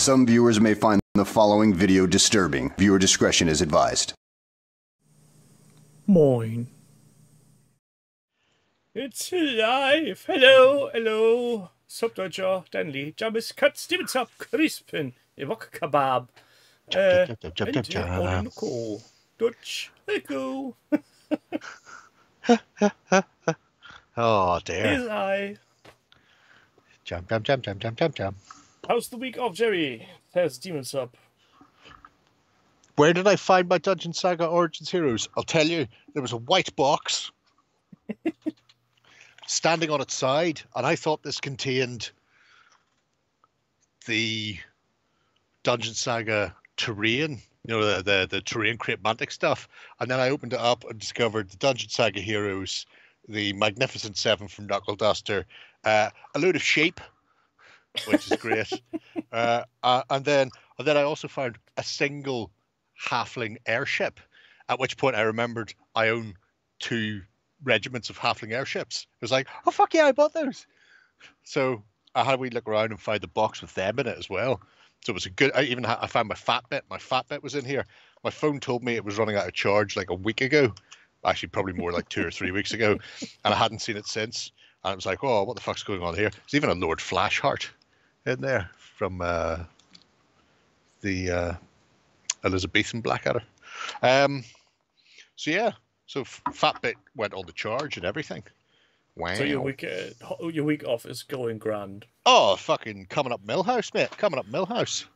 Some viewers may find the following video disturbing. Viewer discretion is advised. Moin. It's live. Hello, hello. Subdeutscher, Danley, Jamis, Cut, Stevens up, Crispin, Evok Kebab. Nuko. Dutch, Echo. Oh dear. Is I. Jump. How's the week off, Jerry? Says Demons Up. Where did I find my Dungeon Saga Origins Heroes? I'll tell you, there was a white box standing on its side, and I thought this contained the Dungeon Saga terrain, you know, the terrain crate mantic stuff. And then I opened it up and discovered the Dungeon Saga Heroes, the Magnificent Seven from Knuckle Duster, a load of sheep, which is great. And then I also found a single halfling airship, at which point I remembered I own 2 regiments of halfling airships. It was like, oh fuck yeah, I bought those. So I had a wee look around and found the box with them in it as well. So it was a good. I found my Fitbit. My Fitbit was in here. My phone told me it was running out of charge like a week ago. Actually, probably more like 2 or 3 weeks ago, and I hadn't seen it since. And I was like, oh, what the fuck's going on here? There's even a Lord Flashheart in there from the Elizabethan Blackadder. So yeah, so Fitbit went on the charge and everything. Wow. So your week off is going grand. Oh, fucking coming up Millhouse, mate. Coming up Millhouse.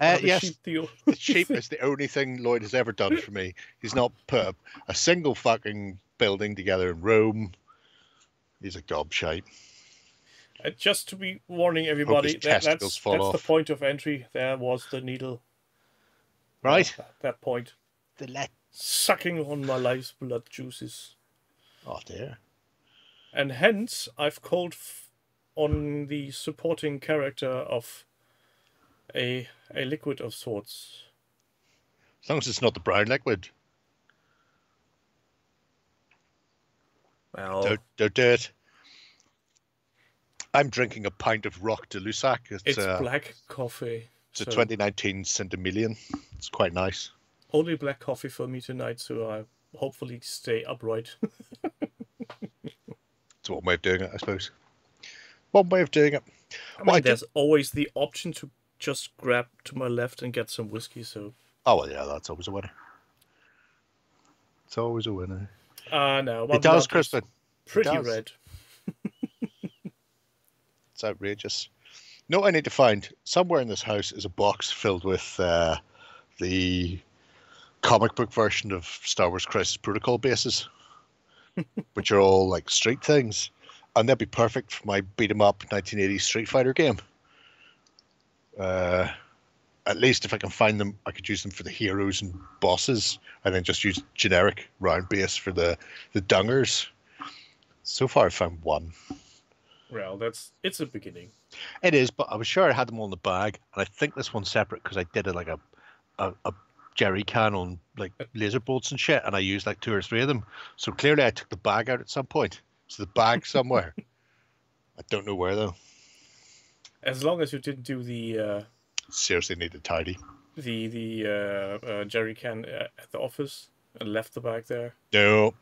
Yes, the sheep is the only thing Lloyd has ever done for me. He's not put a single fucking building together in Rome. He's a gobshite. Just to be warning everybody, that's the point of entry. There was the needle. Right. That point. Sucking on my life's blood juices. Oh dear. And hence, I've called on the supporting character of a liquid of sorts. As long as it's not the brown liquid. Well, don't do it. I'm drinking a pint of Rock de Lussac. It's black coffee. It's a 2019 Centimillion. It's quite nice. Only black coffee for me tonight, so I hopefully stay upright. It's one way of doing it, I suppose. One way of doing it. I mean, there's always the option to just grab to my left and get some whiskey, so... Oh, well, yeah, that's always a winner. It's always a winner. No. It does, Crispin. Pretty red. It's outrageous. No, I need to find somewhere in this house is a box filled with the comic book version of Star Wars Crisis Protocol bases, which are all like street things, and they'd be perfect for my beat 'em up 1980s Street Fighter game. At least if I can find them, I could use them for the heroes and bosses, and then just use generic round base for the dungers. So far, I found one. Well, it's a beginning. It is, but I was sure I had them all in the bag, and I think this one's separate because I did it like a jerry can on like laser bolts and shit, and I used like 2 or 3 of them. So clearly, I took the bag out at some point. So the bag somewhere. I don't know where though. As long as you didn't do the seriously need to tidy the jerry can at the office and left the bag there. No.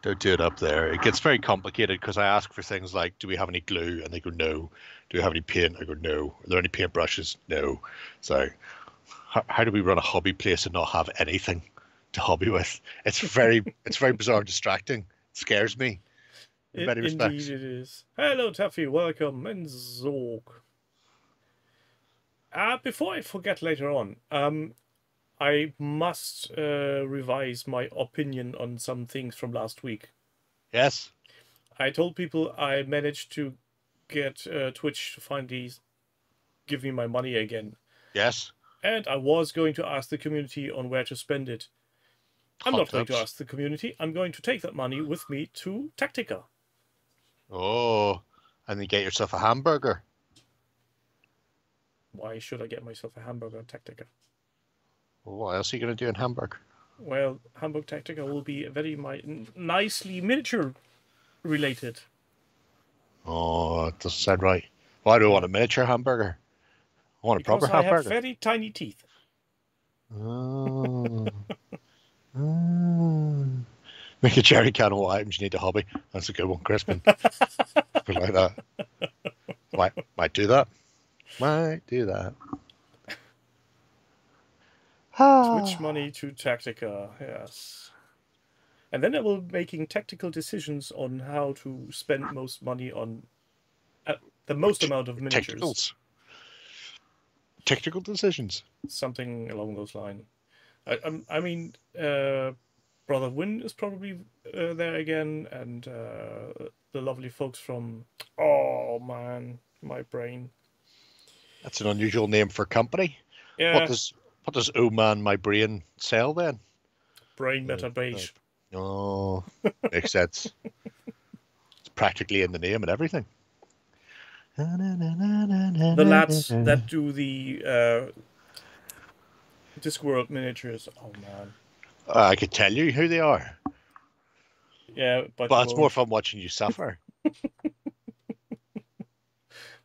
Don't do it up there. It gets very complicated because I ask for things like, do we have any glue? And they go, no. Do we have any paint? I go, no. Are there any paintbrushes? No. So how do we run a hobby place and not have anything to hobby with? It's very bizarre and distracting. It scares me in many respects. Indeed it is. Hello, Taffy. Welcome. And Zorg. Before I forget later on, I must revise my opinion on some things from last week. Yes. I told people I managed to get Twitch to finally give me my money again. Yes. And I was going to ask the community on where to spend it. I'm not going to ask the community. I'm going to take that money with me to Tactica. Oh, and then get yourself a hamburger. Why should I get myself a hamburger at Tactica? Well, what else are you going to do in Hamburg? Well, Hamburg Tactica will be very nicely miniature related. Oh, it doesn't sound right. Why do I want a miniature hamburger? I want a proper Because I have hamburger. very tiny teeth. Oh. Oh. Make a jerry can of what items you need a hobby. That's a good one, Crispin. Something like that. Might do that. Might do that. Switch money to Tactica, yes. And then I will be making tactical decisions on how to spend most money on the most amount of miniatures. Tactical decisions. Something along those lines. I mean, Brother Win is probably there again, and the lovely folks from... Oh, man, my brain. That's an unusual name for a company. Yeah. What does Oh Man My Brain sell then? Brain Matter Beige. Oh, makes sense. It's practically in the name and everything. The lads that do the Discworld miniatures. Oh, man. I could tell you who they are. Yeah, but it's more fun watching you suffer.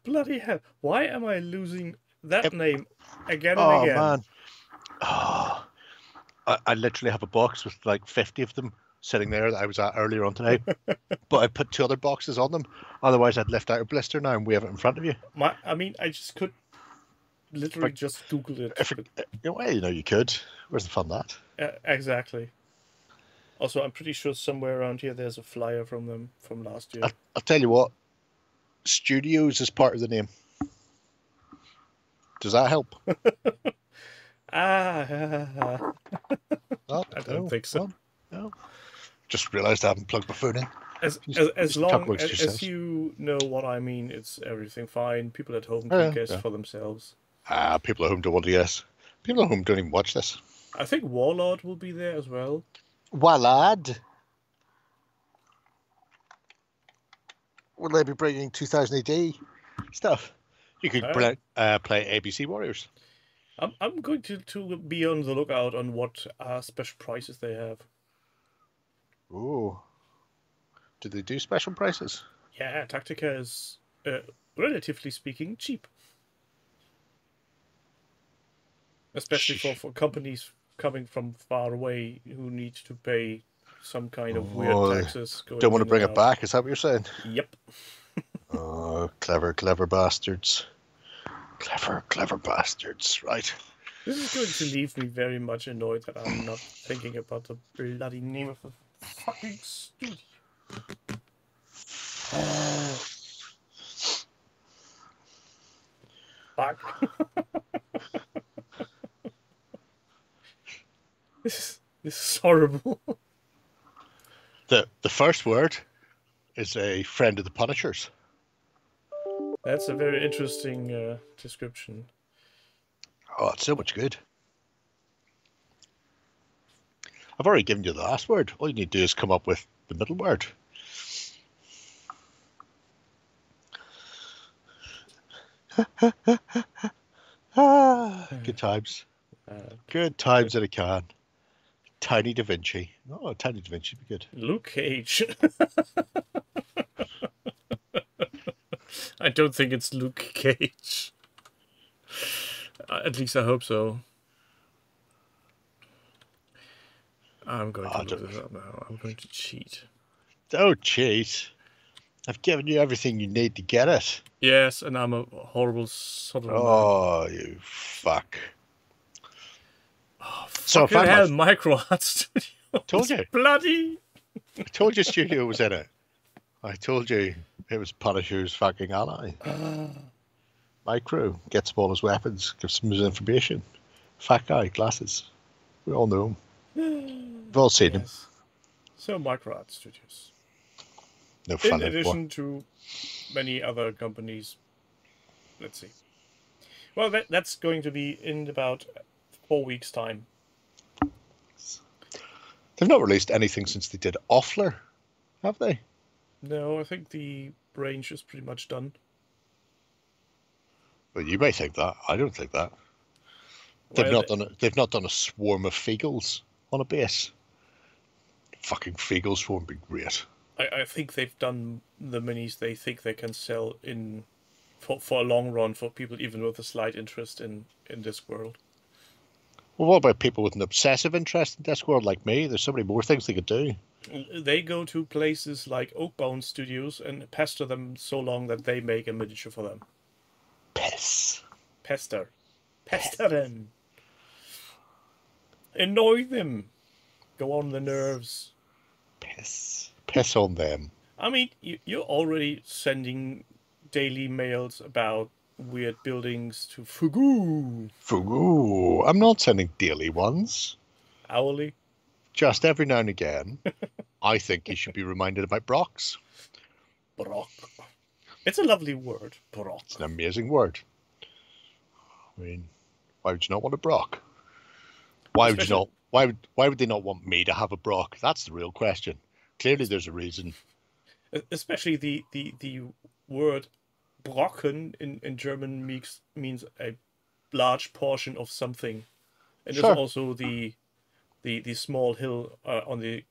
Bloody hell. Why am I losing that name again and again? Oh, man. Oh, I literally have a box with like 50 of them sitting there that I was at earlier on today. But I put 2 other boxes on them. Otherwise, I'd left out a blister now and we have it in front of you. I mean, I just could literally just Google it. Well, you could. Where's the fun that? Exactly. Also, I'm pretty sure somewhere around here there's a flyer from them from last year. I'll tell you what. Studios is part of the name. Does that help? I don't think so. No. Just realised I haven't plugged my phone in. As long as you know what I mean, it's everything fine. People at home can guess for themselves. People at home don't want to guess. People at home don't even watch this. I think Warlord will be there as well. Warlord? Will they be bringing 2000 AD stuff? You could play ABC Warriors. I'm going to be on the lookout on what special prices they have. Oh. Do they do special prices? Yeah, Tactica is, relatively speaking, cheap. Especially for companies coming from far away who need to pay some kind of weird taxes. Don't want to bring it back, is that what you're saying? Yep. Oh, clever bastards. Clever bastards, right. This is going to leave me very much annoyed that I'm not thinking about the bloody name of the fucking studio. Fuck. This is horrible. The first word is a friend of the Punishers. That's a very interesting description. Oh, it's so much good. I've already given you the last word. All you need to do is come up with the middle word. Good times. Good times at a can. Tiny Da Vinci. Oh, Tiny Da Vinci would be good. Luke Cage. I don't think it's Luke Cage. At least I hope so. I'm going to look this up now. I'm going to cheat. Don't cheat. I've given you everything you need to get it. Yes, and I'm a horrible sort of... Oh, you fuck. Oh, so fucking hell, Micro Art Studio. Told you. Bloody. I told you Studio was in it. I told you it was Punisher's fucking ally. Micro gets them all his weapons, gives them his information. Fat guy, glasses. We all know him. We've all seen him. So Micro Art Studios. No fun. In addition to many other companies. Let's see. Well, that's going to be in about 4 weeks' time. They've not released anything since they did Offler, have they? No, I think the range is pretty much done. Well, you may think that. I don't think that. They've not done a swarm of Feagles on a base. Fucking Feagle swarm would be great. I think they've done the minis they think they can sell for a long run for people even with a slight interest in this world. Well, what about people with an obsessive interest in Discworld like me? There's so many more things they could do. They go to places like Oakbound Studios and pester them so long that they make a miniature for them. Piss. Pester them. Annoy them. Go on the nerves. Piss on them. I mean, you're already sending daily mails about weird buildings to Fugu. Fugu. I'm not sending daily ones. Hourly. Just every now and again. I think you should be reminded about Brock's. Brock. It's a lovely word, Brock. It's an amazing word. I mean, why would you not want a Brock? Why would you not? Why would they not want me to have a Brock? That's the real question. Clearly, there's a reason. Especially the word Brocken in German means a large portion of something, and Sure. there's also the small hill on the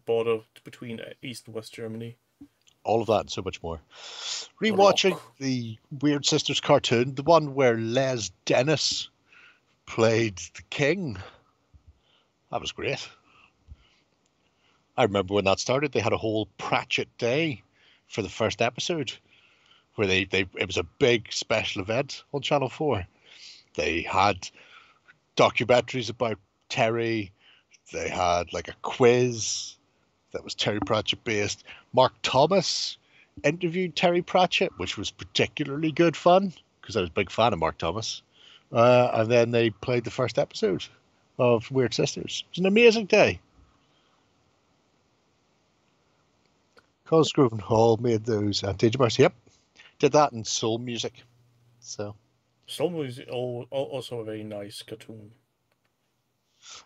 border between East and West Germany. All of that and so much more. Rewatching the Weird Sisters cartoon, the one where Les Dennis played the king. That was great. I remember when that started, they had a whole Pratchett day for the first episode, where it was a big special event on Channel 4. They had documentaries about Terry. They had like a quiz that was Terry Pratchett based. Mark Thomas interviewed Terry Pratchett, which was particularly good fun because I was a big fan of Mark Thomas. And then they played the first episode of Weird Sisters. It was an amazing day. Cosgrove and Hall made those. Digimars, yep. Did that in soul music. So. Soul music also a very nice cartoon.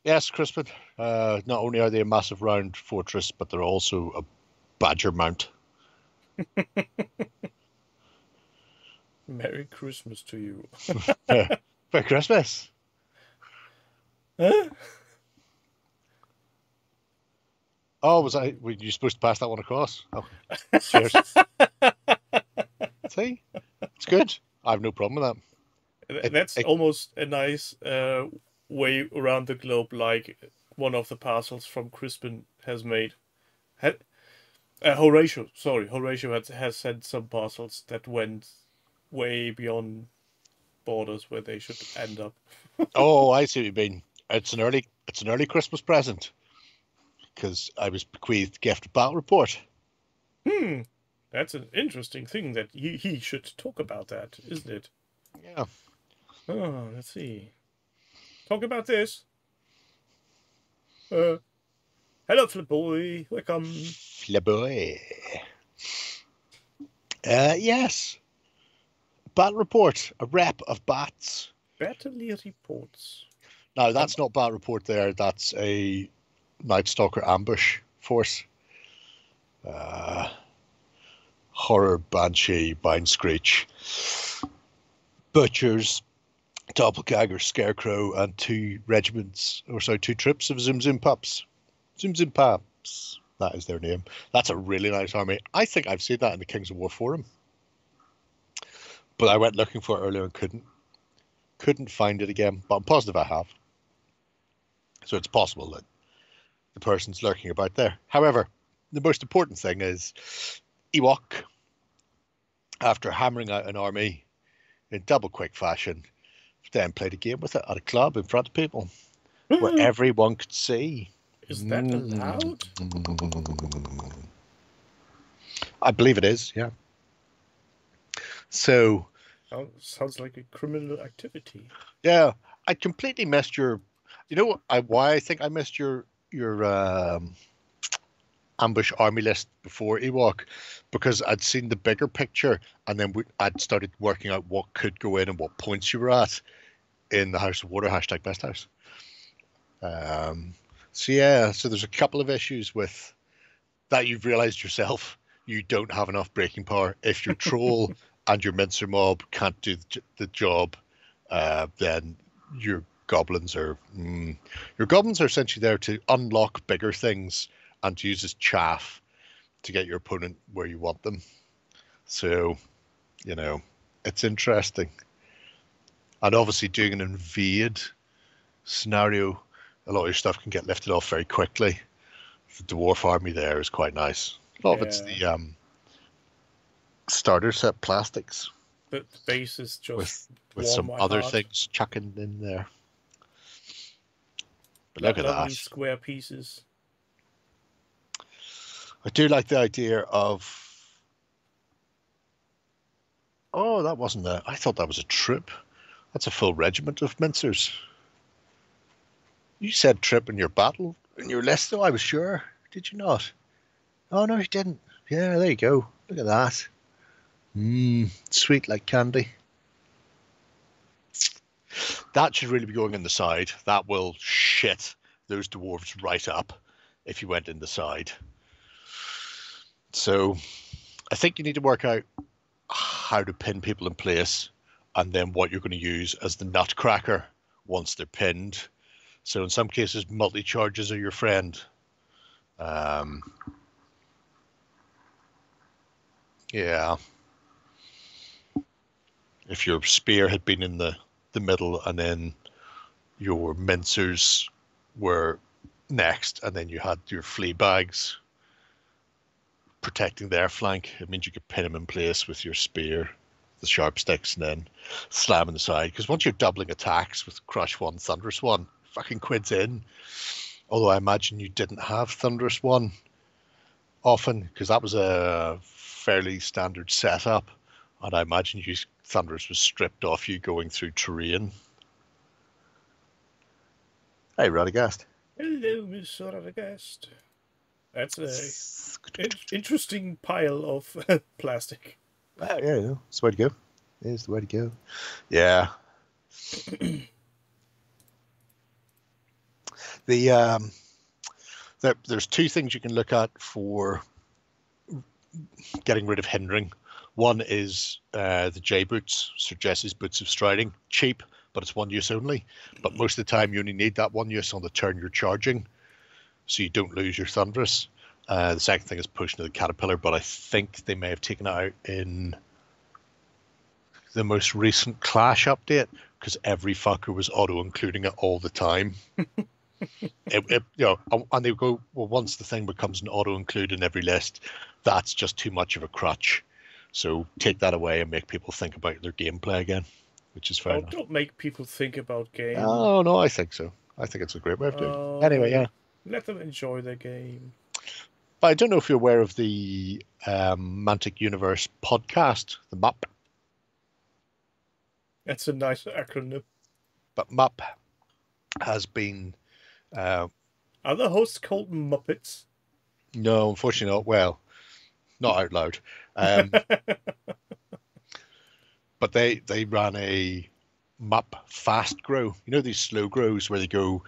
Yes, Crispin. Not only are they a massive round fortress, but they're also a badger mount. Merry Christmas to you. Merry Christmas. Huh? Oh, were you supposed to pass that one across? Oh, cheers. See? It's good. I have no problem with that. That's almost a nice way around the globe, like one of the parcels from Crispin has made. Horatio has sent some parcels that went way beyond borders where they should end up. Oh, I see what you mean. It's an early Christmas present because I was bequeathed gift of Battle Report. That's an interesting thing that he should talk about that, isn't it? Yeah. Oh, let's see. Talk about this. Hello, Flipboy. Welcome. Flipboy. Yes. Battle Report, a rep of bats. Battle reports. No, that's not Battle Report there. That's a Night Stalker ambush force. Horror, Banshee, Bind Screech, Butchers, Doppelganger, Scarecrow, and two troops of Zoom Zoom Pups. Zoom Zoom Pups. That is their name. That's a really nice army. I think I've seen that in the Kings of War forum. But I went looking for it earlier and couldn't find it again. But I'm positive I have. So it's possible that the person's lurking about there. However, the most important thing is Ewok, after hammering out an army in double quick fashion, then played a game with it at a club in front of people where everyone could see. Is that allowed? I believe it is, yeah. So... sounds like a criminal activity. Yeah, I completely missed your... You know why I think I missed your ambush army list before Ewok? Because I'd seen the bigger picture and then I'd started working out what could go in and what points you were at in the House of Water, #BestHouse. So there's a couple of issues with that you've realized yourself. You don't have enough breaking power. If your troll and your mincer mob can't do the job, then your goblins are essentially there to unlock bigger things and to use as chaff to get your opponent where you want them. So, it's interesting. And obviously doing an invade scenario, a lot of your stuff can get lifted off very quickly. The dwarf army there is quite nice. A lot of it's the starter set plastics. The base is just with some other things chucking in there. But look at that. Square pieces. I do like the idea of... Oh, that wasn't a... I thought that was a troop. That's a full regiment of mincers. You said troop in your battle, in your list, though, I was sure. Did you not? Oh, no, you didn't. Yeah, there you go. Look at that. Sweet like candy. That should really be going in the side. That will shit those dwarves right up if you went in the side. So I think you need to work out how to pin people in place and then what you're going to use as the nutcracker once they're pinned. So in some cases, multi-charges are your friend. Yeah. If your spear had been in the middle and then your mincers were next and then you had your flea bags protecting their flank, it means you could pin them in place with your spear, the sharp sticks, and then slam in the side. Because once you're doubling attacks with Crush 1, Thunderous 1, fucking quid's in. Although I imagine you didn't have Thunderous 1 often, because that was a fairly standard setup. And I imagine Thunderous was stripped off you going through terrain. Hey, Radagast. Hello, Miss Radagast. That's an interesting pile of plastic. Yeah, it's the way to go. It's the way to go. Yeah. There's two things you can look at for getting rid of hindering. One is the J boots, Sir Jesse's boots of striding. Cheap, but it's one use only. But most of the time you only need that one use on the turn you're charging, so you don't lose your Thunderous. The second thing is pushing to the Caterpillar, but I think they may have taken it out in the most recent Clash update because every fucker was auto-including it all the time. And they go, well, once the thing becomes an auto-include in every list, that's just too much of a crutch. So take that away and make people think about their gameplay again, which is fair enough. Don't make people think about game. Oh, no, I think so. I think it's a great way of doing it. Anyway, yeah. Let them enjoy their game. But I don't know if you're aware of the Mantic Universe podcast, the MUP. That's a nice acronym. But MUP has been... Are the hosts called Muppets? No, unfortunately not. Well, not out loud. But they ran a MUP fast grow. You know these slow grows where they go,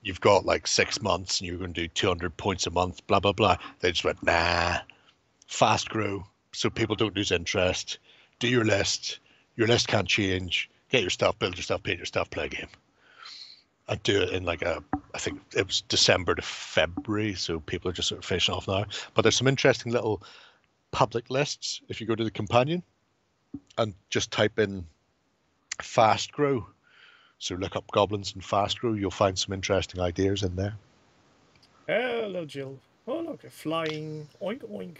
you've got like 6 months and you're going to do 200 points a month, blah, blah, blah. They just went, nah, fast grow so people don't lose interest. Do your list. Your list can't change. Get your stuff, build your stuff, paint your stuff, play a game. And do it in I think it was December to February, so people are just sort of finishing off now. But there's some interesting little public lists if you go to the companion and just type in fast grow. So look up goblins and fast grow. You'll find some interesting ideas in there. Hello, Jill. Oh, look, a flying oink oink.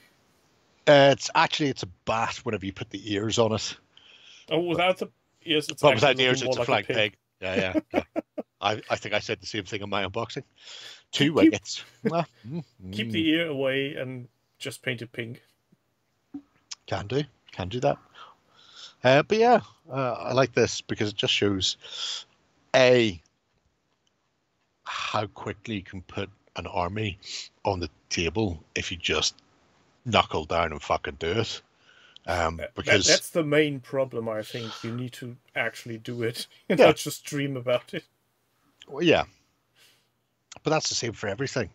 It's a bat whenever you put the ears on it. Oh, without the ears, it's but without the ears, it's like a flying pig. Yeah. I think I said the same thing in my unboxing. 2 wickets. Keep the ear away and just paint it pink. Can do that. But yeah, I like this because it just shows how quickly you can put an army on the table if you just knuckle down and fucking do it. Because that's the main problem. I think you need to actually do it and not just dream about it. Well, yeah, but that's the same for everything.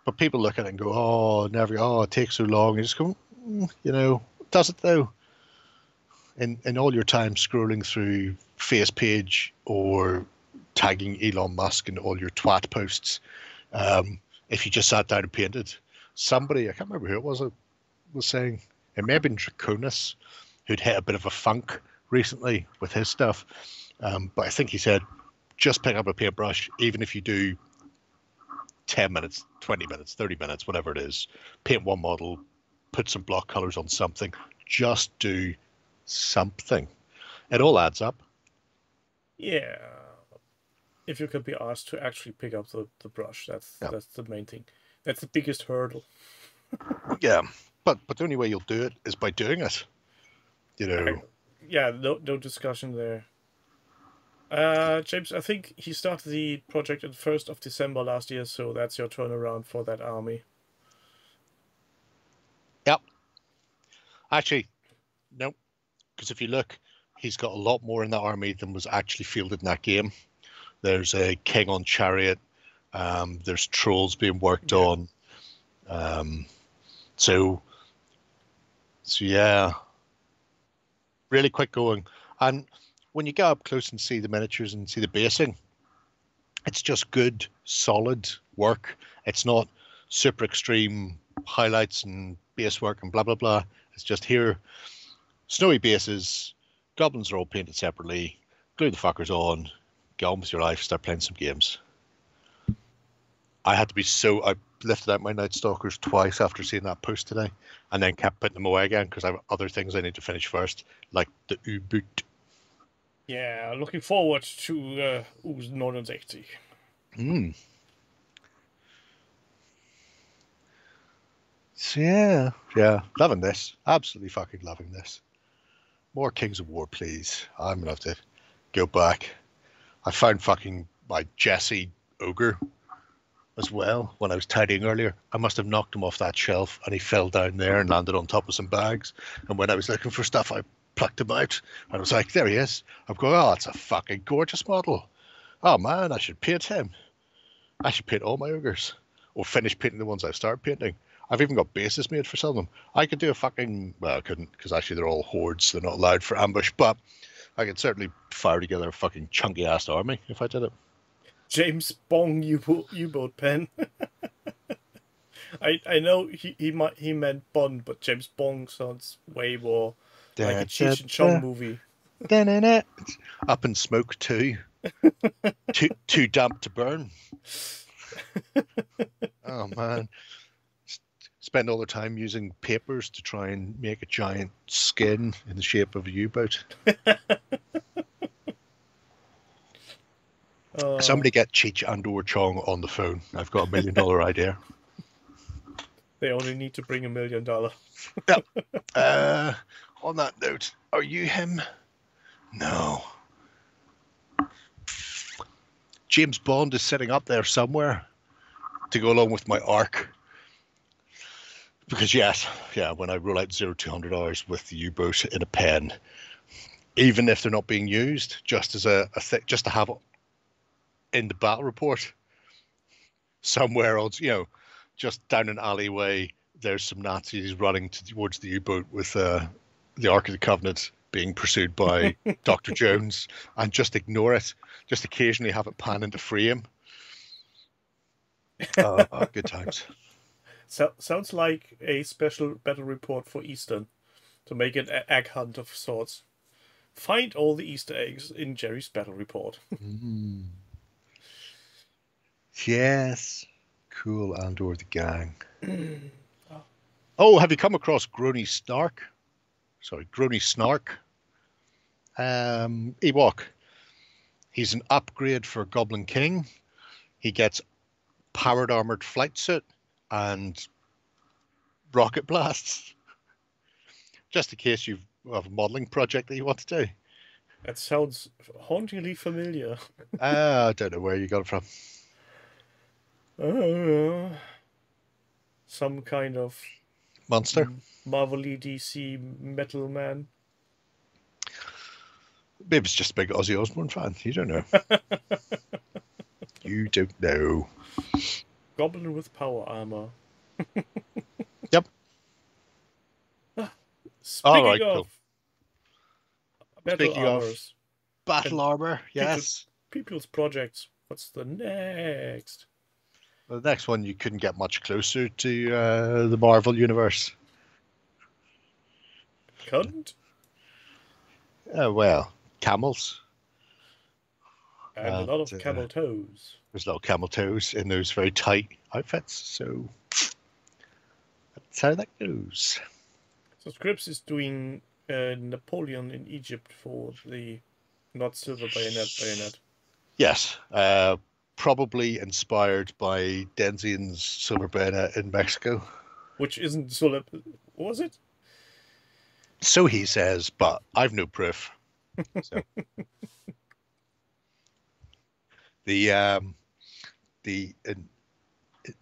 But people look at it and go, it takes so long. You just go, does it though? In all your time scrolling through FacePage or tagging Elon Musk in all your twat posts, if you just sat down and painted, somebody, I can't remember who it was saying, it may have been Draconis, who'd hit a bit of a funk recently with his stuff. But I think he said, just pick up a paintbrush, even if you do 10 minutes, 20 minutes, 30 minutes, whatever it is, paint one model, put some block colors on something, just do something. It all adds up. Yeah. If you can be asked to actually pick up the brush, that's the main thing. That's the biggest hurdle. Yeah. But the only way you'll do it is by doing it. You know. No discussion there. James, I think he started the project on 1st of December last year, so that's your turnaround for that army. Yep. Actually, no. Because if you look, he's got a lot more in that army than was actually fielded in that game. There's a king on chariot. There's trolls being worked on. So yeah, really quick going. And when you get up close and see the miniatures and see the basing, it's just good, solid work. It's not super extreme highlights and base work and blah, blah, blah. It's just here, snowy bases, goblins are all painted separately, glue the fuckers on, get on with your life, start playing some games. I lifted out my Night Stalkers twice after seeing that post today, and then kept putting them away again because I have other things I need to finish first, like the U-boot. Yeah, looking forward to U69. So yeah, loving this. Absolutely fucking loving this. More Kings of War, please. I'm gonna have to go back. I found fucking my Jesse Ogre as well when I was tidying earlier. I must have knocked him off that shelf and he fell down there and landed on top of some bags. And when I was looking for stuff, I plucked him out and I was like, there he is. I'm going, oh, it's a fucking gorgeous model. Oh man, I should paint him. I should paint all my ogres, or finish painting the ones I've started painting. I've even got bases made for some of them. I could do a fucking, well, I couldn't, because actually they're all hordes. They're not allowed for ambush, but I could certainly fire together a fucking chunky ass army if I did it. James Bong U-boat pen. I know he meant Bond, but James Bong sounds way more like a Cheech and Chong movie. Up in smoke too. too damp to burn. Oh man. Spend all the time using papers to try and make a giant skin in the shape of a U-boat. Somebody get Cheech and/or Chong on the phone. I've got $1 million idea. They only need to bring $1 million. Yep. On that note, are you him? No. James Bond is sitting up there somewhere to go along with my arc. Because when I roll out 0-200 hours with the U-boat in a pen, even if they're not being used, just as just to have it in the battle report somewhere else, just down an alleyway, there's some Nazis running towards the U-boat with the Ark of the Covenant being pursued by Dr. Jones, and just ignore it. Just occasionally have it pan into frame. Good times. Sounds like a special battle report for Eastern, to make an egg hunt of sorts. Find all the Easter eggs in Jerry's battle report. Yes. Cool, and/or the gang. Oh, have you come across Grony Snark? Sorry, Grony Snark. Ewok. He's an upgrade for Goblin King. He gets powered armored flight suit and rocket blasts. Just in case you have a modeling project that you want to do. That sounds hauntingly familiar. I don't know where you got it from. Some kind of monster. Marvel-y DC metal man. Maybe it's just a big Ozzy Osbourne fan. You don't know. You don't know. Goblin with power armor. Yep. Speaking cool. Battle armors. Battle armor, yes. People's projects. What's the next? The next one, you couldn't get much closer to the Marvel universe. Couldn't? Well, camels. And a lot of camel toes. There's a lot of camel toes in those very tight outfits. So that's how that goes. So Scripps is doing Napoleon in Egypt for the not silver bayonet. Yes. Probably inspired by Denzian's silver bayonet in Mexico. Which isn't silver, was it? So he says, but I've no proof. So. The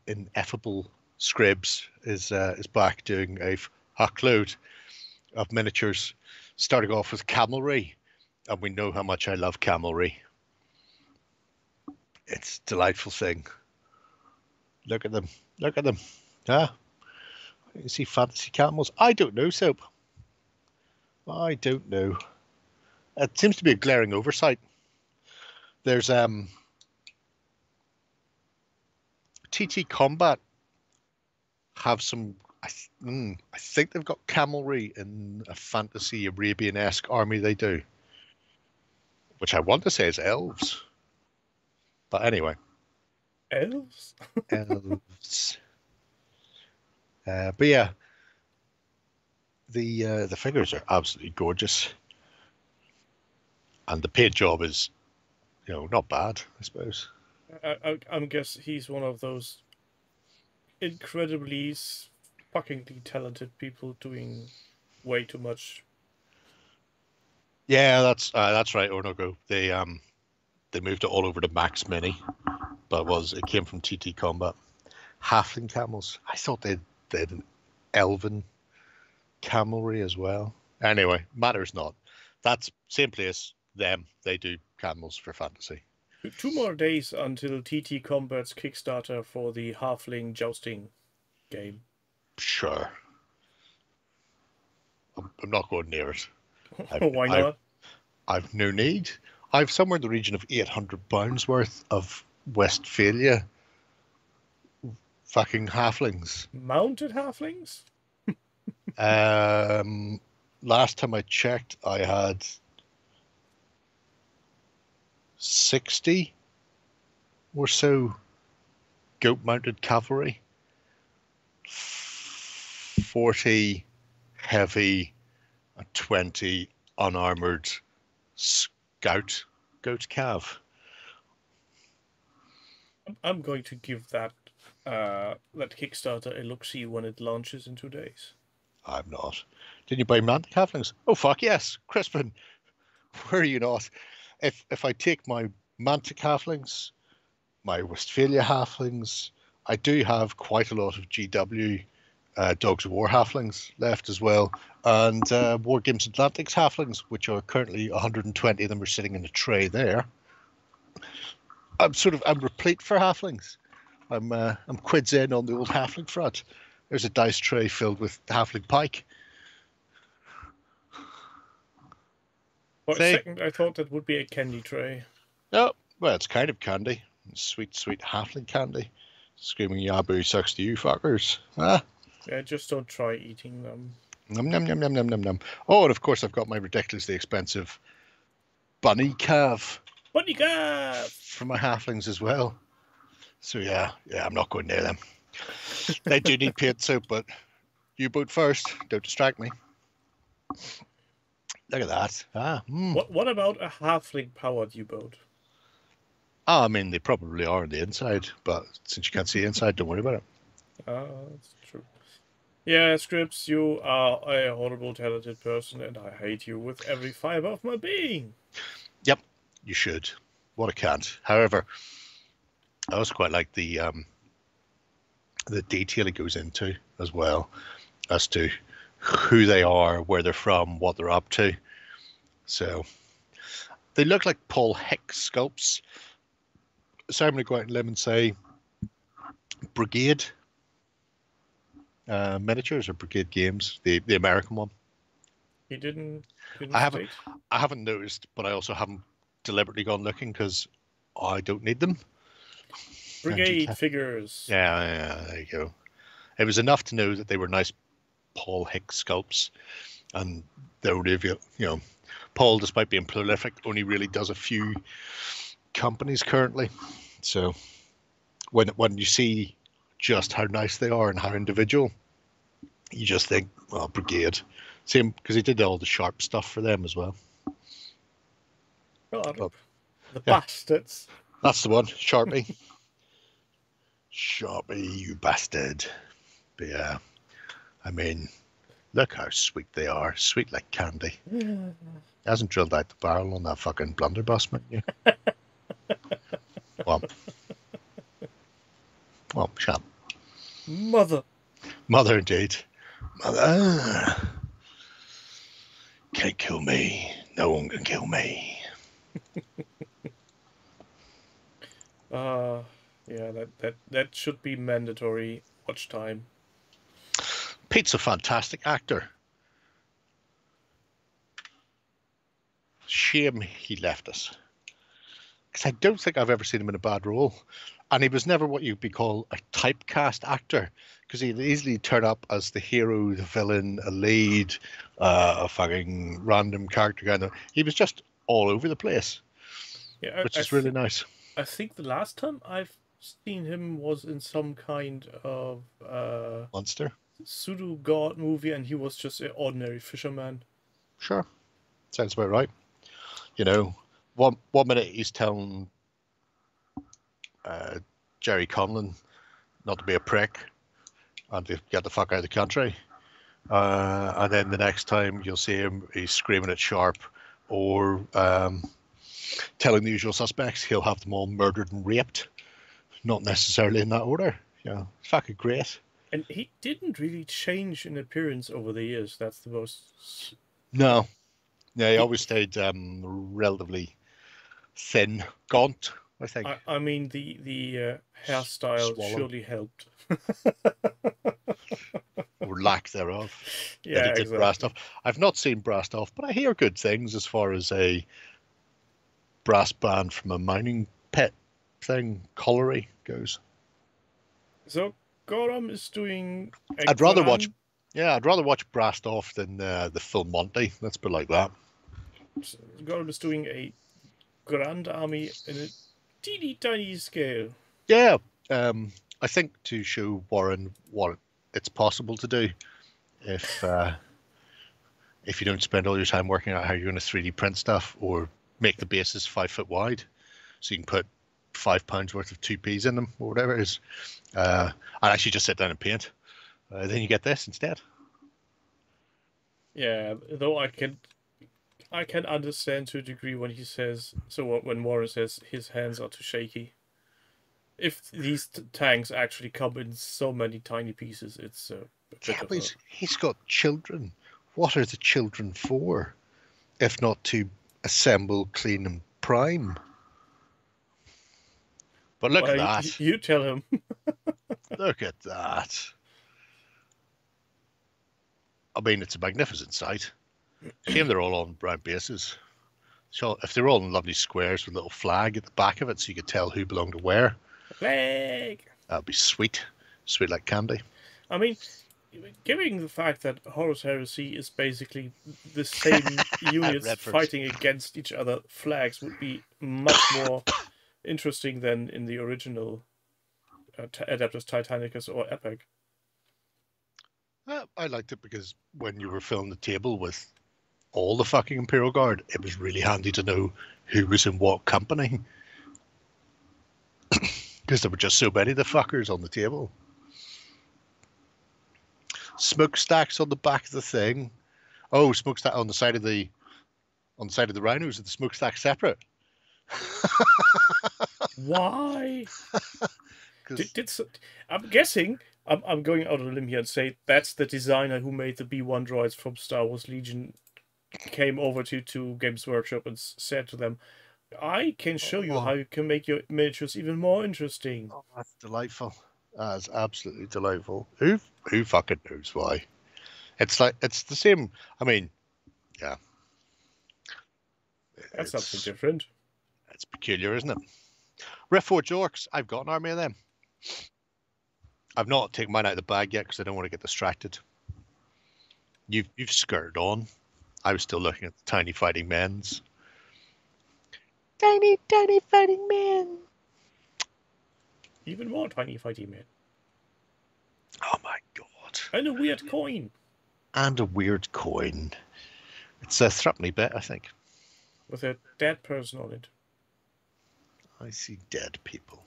ineffable Scribs is back doing a hackload of miniatures, starting off with camelry, and we know how much I love camelry. It's a delightful thing. Look at them. Look at them. Ah, you see fantasy camels? I don't know, Soap. I don't know. It seems to be a glaring oversight. There's TT Combat have some. I think they've got camelry in a fantasy Arabian-esque army. They do, which I want to say is elves. But anyway, elves. Elves. But yeah, the figures are absolutely gorgeous, and the paint job is, not bad, I suppose. I guess he's one of those incredibly fuckingly talented people doing way too much. Yeah, that's right, Ornogo. They moved it all over to Max Mini, but it came from TT Combat. Halfling camels. I thought they had an elven camelry as well. Anyway, matters not. That's same place. Them. They do camels for fantasy. 2 more days until TT Combat's Kickstarter for the Halfling jousting game. Sure. I'm not going near it. Why not? I've no need. I've somewhere in the region of £800 worth of Westphalia fucking halflings. Mounted halflings? Last time I checked, I had 60 or so goat-mounted cavalry, 40 heavy, and 20 unarmored goat cav. I'm going to give that Kickstarter a look-see when it launches in 2 days. I'm not. Did you buy mounted halflings? Oh fuck yes, Crispin. Were you not? If I take my Mantic halflings, my Westphalia halflings, I do have quite a lot of GW Dogs of War halflings left as well, and War Games Atlantics halflings, which are currently 120 of them are sitting in a tray there. I'm replete for halflings. I'm quids in on the old halfling front. There's a dice tray filled with halfling pike. For a second, I thought that would be a candy tray. Oh, well, it's kind of candy. Sweet, sweet halfling candy. Screaming Yabu sucks to you fuckers. Ah. Yeah, just don't try eating them. Num, num, num, num, num, num, num. Oh, and of course I've got my ridiculously expensive bunny calf. Bunny calf! For my halflings as well. So yeah, I'm not going near them. They do need paint soap, but you boot first. Don't distract me. Look at that. What about a halfling-powered U-boat? I mean, they probably are on the inside, but since you can't see inside, don't worry about it. That's true. Yeah, Scripps, you are a horrible, talented person, and I hate you with every fiber of my being. Yep, you should. What a cunt. However, I also quite like the detail it goes into as well, as to who they are, where they're from, what they're up to. So they look like Paul Hicks sculpts. So I'm going to go out on a limb and say Brigade miniatures or Brigade Games, the American one. He didn't I haven't noticed, but I also haven't deliberately gone looking because I don't need them. Brigade figures. Yeah, there you go. It was enough to know that they were nice Paul Hicks sculpts, and they're only, Paul, despite being prolific, only really does a few companies currently. So when you see just how nice they are and how individual, you just think, well, Brigade. Same, because he did all the Sharp stuff for them as well. God, the bastards. That's the one, Sharpie. Sharpie, you bastard. But yeah, I mean, look how sweet they are. Sweet like candy. He hasn't drilled out the barrel on that fucking blunderbuss, mate. Well, shut up. Mother Indeed. Mother. Can't kill me. No one can kill me. Yeah, that should be mandatory watch time. Pete's a fantastic actor. Shame he left us. Because I don't think I've ever seen him in a bad role. And he was never what you'd be called a typecast actor. Because he'd easily turn up as the hero, the villain, a lead, a fucking random character kind of. He was just all over the place. Yeah, which is really nice. I think the last time I've seen him was in some kind of monster pseudo god movie, and he was just an ordinary fisherman. Sure, sounds about right. You know, one minute he's telling Jerry Conlon not to be a prick and to get the fuck out of the country, and then the next time you'll see him, he's screaming at Sharp, or telling the usual suspects he'll have them all murdered and raped. Not necessarily in that order. Yeah, fucking great. And he didn't really change in appearance over the years. That's the most. No. Yeah, he always stayed relatively thin, gaunt, I think. I mean, the hairstyle surely helped. Or lack thereof. Yeah, exactly. Brastoff. I've not seen Brastoff, but I hear good things as far as a brass band from a mining pit thing, colliery goes. So Gorham is doing. I'd rather watch Brastoff than the Full Monty. Let's put it like that. So Gorham is doing a Grand Army in a teeny tiny scale. Yeah, I think to show Warren what it's possible to do if you don't spend all your time working out how you're going to 3D print stuff or make the bases 5 foot wide, so you can put £5 worth of 2Ps in them or whatever it is. I'd actually just sit down and paint. Then you get this instead. Yeah, though I can understand to a degree when he says when Warren says his hands are too shaky. If these tanks actually come in so many tiny pieces, it's he's got children. What are the children for, if not to assemble, clean, and prime? But look at that. You tell him. Look at that. I mean, it's a magnificent sight. Shame they're all on brown bases. So if they're all in lovely squares with a little flag at the back of it so you could tell who belonged to where. Flag! That'd be sweet. Sweet like candy. I mean, given the fact that Horus Heresy is basically the same units fighting against each other, flags would be much more interesting than in the original Adeptus Titanicus or Epic. I liked it because when you were filling the table with all the fucking Imperial Guard, it was really handy to know who was in what company. Because there were just so many of the fuckers on the table. Smokestacks on the back of the thing. Oh, smokestack on the side of the rhinos. Are the smokestack separate? Why? I'm guessing. I'm going out on a limb here and say that's the designer who made the B1 droids from Star Wars Legion came over to Games Workshop and said to them, I can show you how you can make your miniatures even more interesting. Oh, that's delightful. That's absolutely delightful. Who fucking knows why? It's the same. I mean, yeah. That's something different. It's peculiar, isn't it? Reforged Orcs, I've got an army of them. I've not taken mine out of the bag yet because I don't want to get distracted. You've skirted on. I was still looking at the tiny fighting men's. Tiny fighting men. Even more tiny fighting men. Oh my god. And a weird coin. And a weird coin. It's a threepenny bit, I think. With a dead person on it. I see dead people.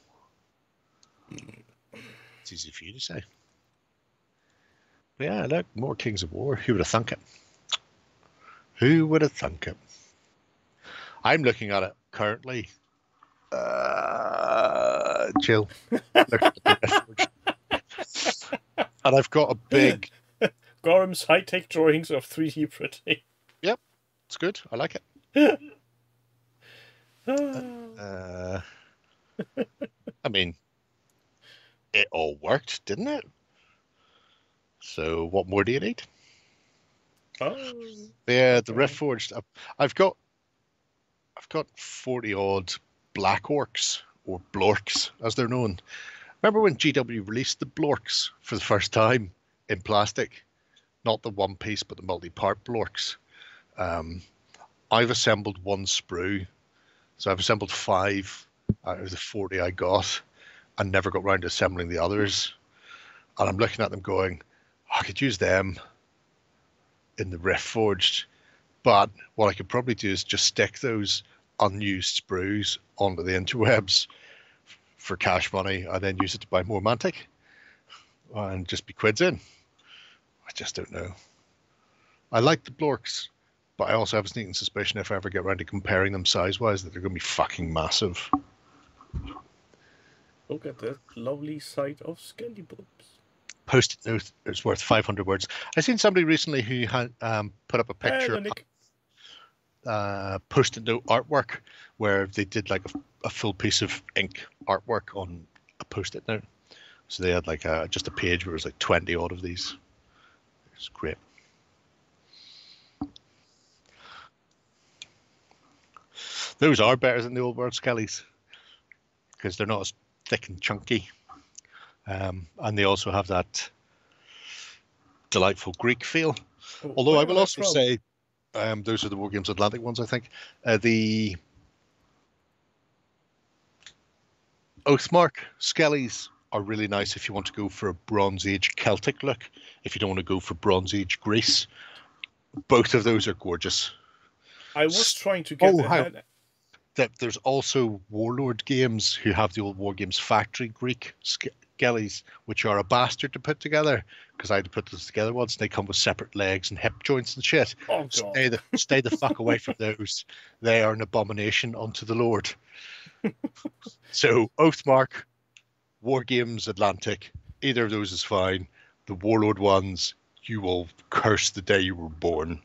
It's easy for you to say. But yeah, look, more Kings of War. Who would have thunk it? Who would have thunk it? I'm looking at it currently. Jill. Look at the and I've got a big... Gorham's high-tech drawings of 3D printing. Yep, it's good. I like it. I mean, it all worked, didn't it? So what more do you need? Oh. Yeah, the Reforged. I've got 40 odd Black Orcs, or Blorks as they're known. Remember when GW released the Blorks for the first time in plastic? Not the one piece, but the multi-part Blorks. I've assembled one sprue, so I've assembled 5 out of the 40 I got, and never got round to assembling the others. And I'm looking at them going, I could use them in the Reforged, but what I could probably do is just stick those unused sprues onto the interwebs for cash money, and then use it to buy more Mantic, and just be quids in. I just don't know. I like the Blorks, but I also have a sneaking suspicion if I ever get around to comparing them size-wise that they're going to be fucking massive. Look at that lovely sight of skelly bulbs. Post-it note is worth 500 words. I seen somebody recently who had put up a picture of post-it note artwork where they did like a full piece of ink artwork on a post-it note. So they had like just a page where it was like 20 odd of these. It's great. Those are better than the old world skellies because they're not as thick and chunky. And they also have that delightful Greek feel. Although I will also say, those are the War Games Atlantic ones, I think. The Oathmark Skellies are really nice if you want to go for a Bronze Age Celtic look, if you don't want to go for Bronze Age Greece. Both of those are gorgeous. I was trying to get there's also Warlord Games who have the old War Games Factory Greek skellies, which are a bastard to put together, because I had to put those together once. They come with separate legs and hip joints and shit. Oh, God. Stay the fuck away from those. They are an abomination unto the Lord. So Oathmark, War Games Atlantic, either of those is fine. The Warlord ones, you will curse the day you were born.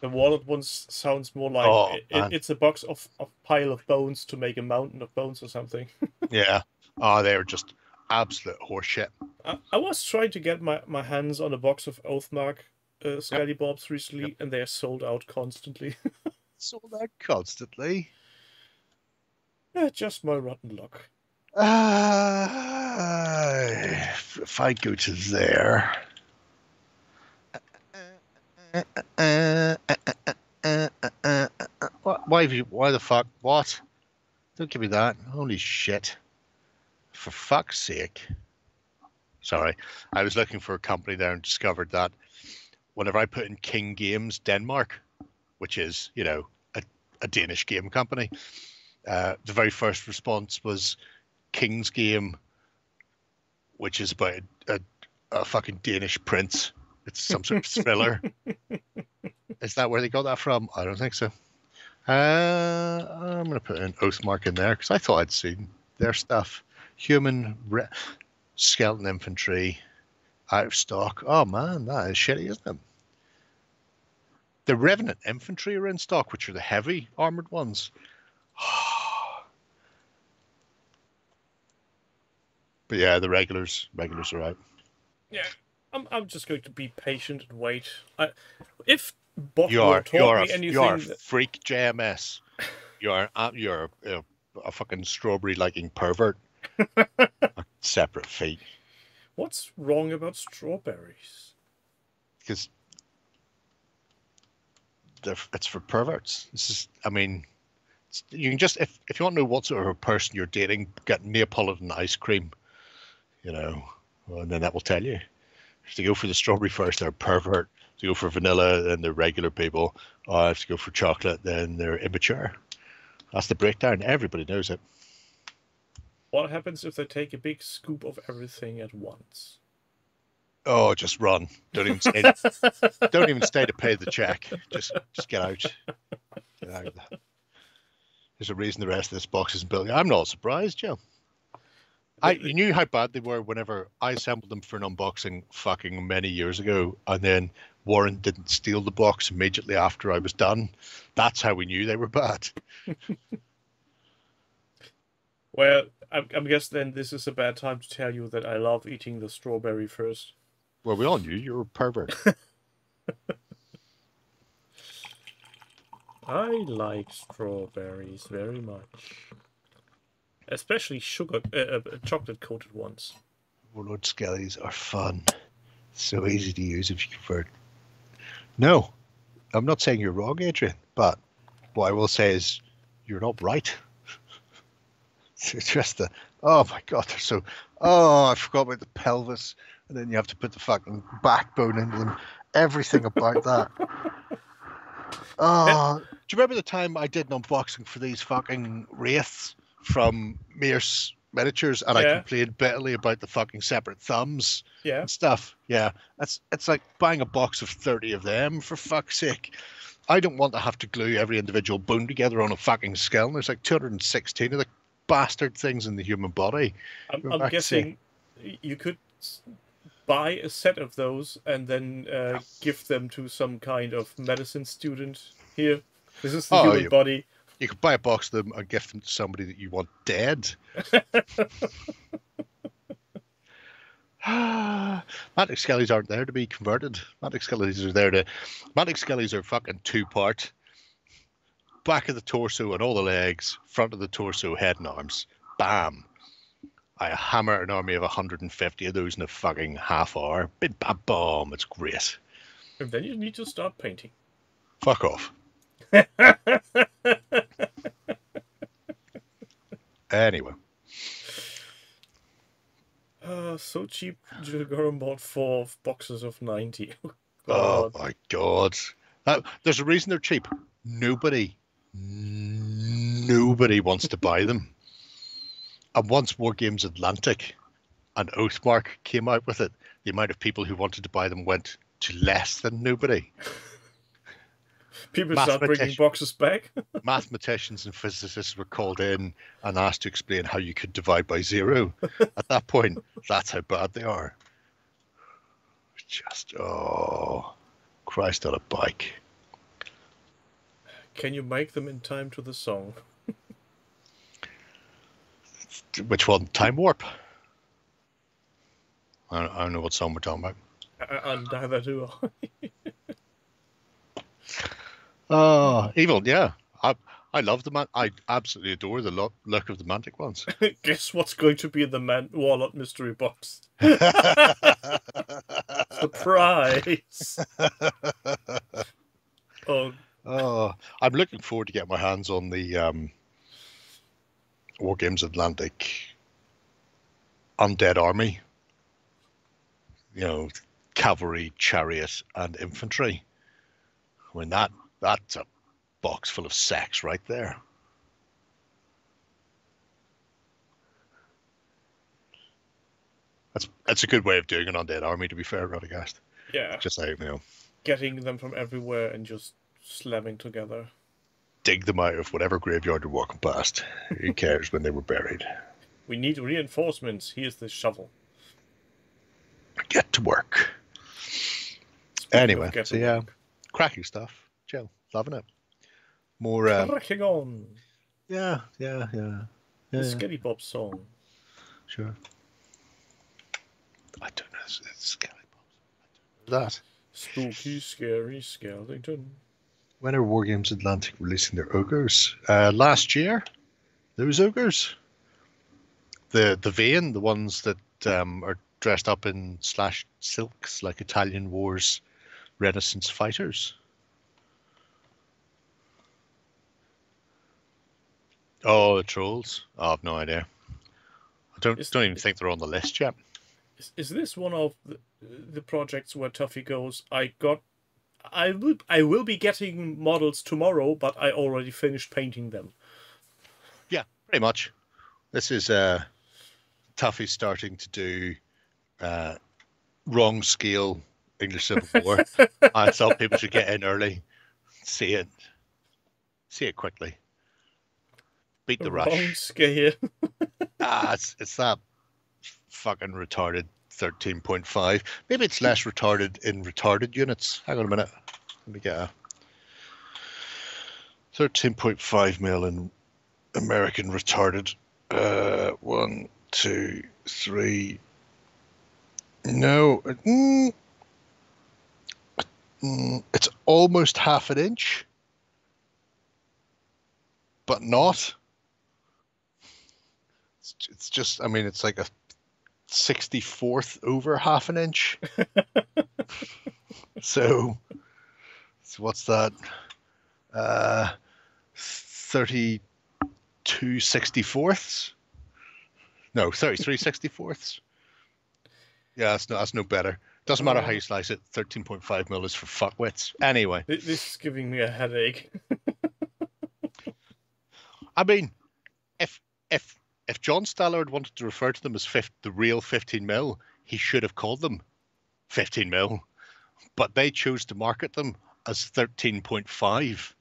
The Warlord ones sounds more like it's a box of pile of bones to make a mountain of bones or something. Yeah. They're just absolute horseshit. I was trying to get my hands on a box of Oathmark Skelly Bobs recently, and they are sold out constantly. Sold out constantly? Just my rotten luck. If I go to there... Why the fuck? What? Don't give me that. Holy shit. For fuck's sake. Sorry. I was looking for a company there and discovered that whenever I put in King Games Denmark, which is, you know, a Danish game company, the very first response was King's Game, which is about a fucking Danish prince. It's some sort of thriller. Is that where they got that from? I don't think so. I'm going to put an Oathmark in there because I thought I'd seen their stuff. Human skeleton infantry out of stock. Oh man, that is shitty, isn't it? The Revenant infantry are in stock, which are the heavy armored ones. But yeah, the regulars are out. Yeah. I'm just going to be patient and wait. If Bot you are taught me anything, you are freak JMS. You're a fucking strawberry-liking pervert. Separate feet. What's wrong about strawberries? Because it's for perverts. This is, I mean, you can just, if you want to know what sort of a person you're dating, get Neapolitan ice cream, you know, and then that will tell you. If you go for the strawberry first, they're a pervert. If you go for vanilla, then they're regular people. Or if you go for chocolate, then they're immature. That's the breakdown. Everybody knows it. What happens if they take a big scoop of everything at once? Oh, just run. Don't even stay. Don't even stay to pay the check. Just get out. Get out. There's a reason the rest of this box isn't built. I'm not surprised, Joe. You knew how bad they were whenever I assembled them for an unboxing fucking many years ago, and then Warren didn't steal the box immediately after I was done. That's how we knew they were bad. Well, I guess then this is a bad time to tell you that I love eating the strawberry first. Well, we all knew you were a pervert. I like strawberries very much. Especially sugar, chocolate-coated ones. Warlord Skellies are fun. So easy to use if you convert. No, I'm not saying you're wrong, Adrian, but what I will say is you're not right. It's just oh my God, they're so, I forgot about the pelvis, and then you have to put the fucking backbone into them. Everything about that. Oh, do you remember the time I did an unboxing for these fucking wraiths from Mears Miniatures, and I complained bitterly about the fucking separate thumbs and stuff? Yeah, it's like buying a box of 30 of them, for fuck's sake. I don't want to have to glue every individual bone together on a fucking skull. And there's like 216 of the bastard things in the human body. I'm guessing you could buy a set of those and then give them to some kind of medicine student. Here, this is the human body. You could buy a box of them and gift them to somebody that you want dead. Mantic Skellies aren't there to be converted. Mantic Skellies are fucking two-part. Back of the torso and all the legs, front of the torso, head and arms. Bam. I hammer an army of 150 of those in a fucking half hour. Bim, bam, boom. It's great. And then you need to start painting. Fuck off. Anyway. So cheap. Jill bought 4 boxes of 90. Oh my God. There's a reason they're cheap. Nobody wants to buy them. And once War Games Atlantic and Oathmark came out with it, the amount of people who wanted to buy them went to less than nobody. People start bringing boxes back. Mathematicians and physicists were called in and asked to explain how you could divide by 0. At that point, that's how bad they are. Just, Christ on a bike. Can you make them in time to the song? Which one? Time Warp? I don't know what song we're talking about. Neither do I. Evil, yeah. I love the I absolutely adore the look of the Mantic ones. Guess what's going to be in the Warlord mystery box? Surprise! I'm looking forward to getting my hands on the War Games Atlantic Undead Army. You know, cavalry, chariot, and infantry. I mean, that's a box full of sex right there. That's a good way of doing an undead army, to be fair, Radagast. Yeah. Just like, getting them from everywhere and just slamming together. Dig them out of whatever graveyard you're walking past. Who cares when they were buried? We need reinforcements. Here's the shovel. Get to work. Anyway, so yeah, cracking stuff. Chill, loving it. More cracking on. Yeah. The Skelly Bob song. Sure. I don't know. It's Skelly Bob. That. Spooky, scary skeleton. When are War Games Atlantic releasing their ogres? Last year. those ogres. The vein, the ones that are dressed up in slashed silks like Italian Wars Renaissance fighters. Oh, the trolls. Oh, I've no idea. I don't even think they're on the list yet. Is this one of the projects where Tuffy goes, I will be getting models tomorrow, but I already finished painting them. Yeah, pretty much. This is Tuffy starting to do wrong scale English Civil War. I thought people should get in early, see it quickly, beat the rush. Wrong scale. It's that fucking retarded 13.5. Maybe it's less retarded in retarded units. Hang on a minute. Let me get a 13.5 mil in American retarded. 1, 2, 3. No. It's almost half an inch, but not. It's just, I mean, it's like a 64th over half an inch. So what's that? 32 64ths? No, 33 64ths. Yeah, that's no better. Doesn't matter how you slice it. 13.5 mil is for fuckwits. Anyway. This is giving me a headache. I mean, if John Stallard wanted to refer to them as the real 15 mil, he should have called them 15 mil. But they chose to market them as 13.5.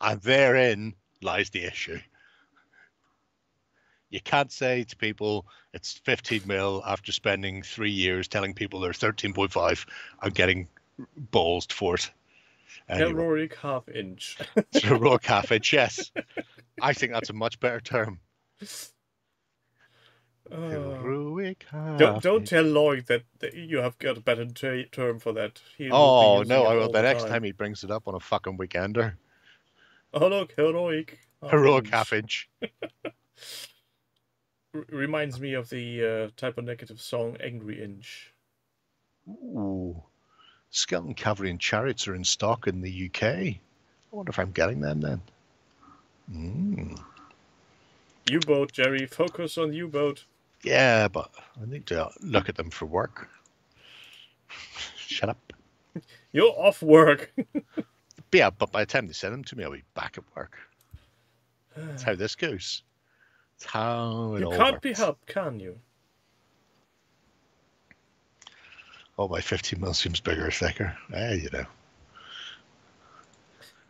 And therein lies the issue. You can't say to people it's 15 mil after spending 3 years telling people they're 13.5 and getting ballsed for it. Anyway. Heroic half inch. Heroic half inch, yes. I think that's a much better term. Heroic half Don't tell Lloyd that you have got a better term for that. Oh, no, I will. The next time he brings it up on a fucking weekender. Oh, look, heroic. Heroic half inch. Reminds me of the Type O Negative song Angry Inch. Ooh. Skeleton Cavalry and Chariots are in stock in the UK. I wonder if I'm getting them then. U-boat, Jerry. Focus on U-boat. Yeah, but I need to look at them for work. Shut up. You're off work. Yeah, but by the time they send them to me, I'll be back at work. That's how this goes. That's how it all works. You can't be helped, can you? Oh, my 15 mil seems bigger or thicker. You know.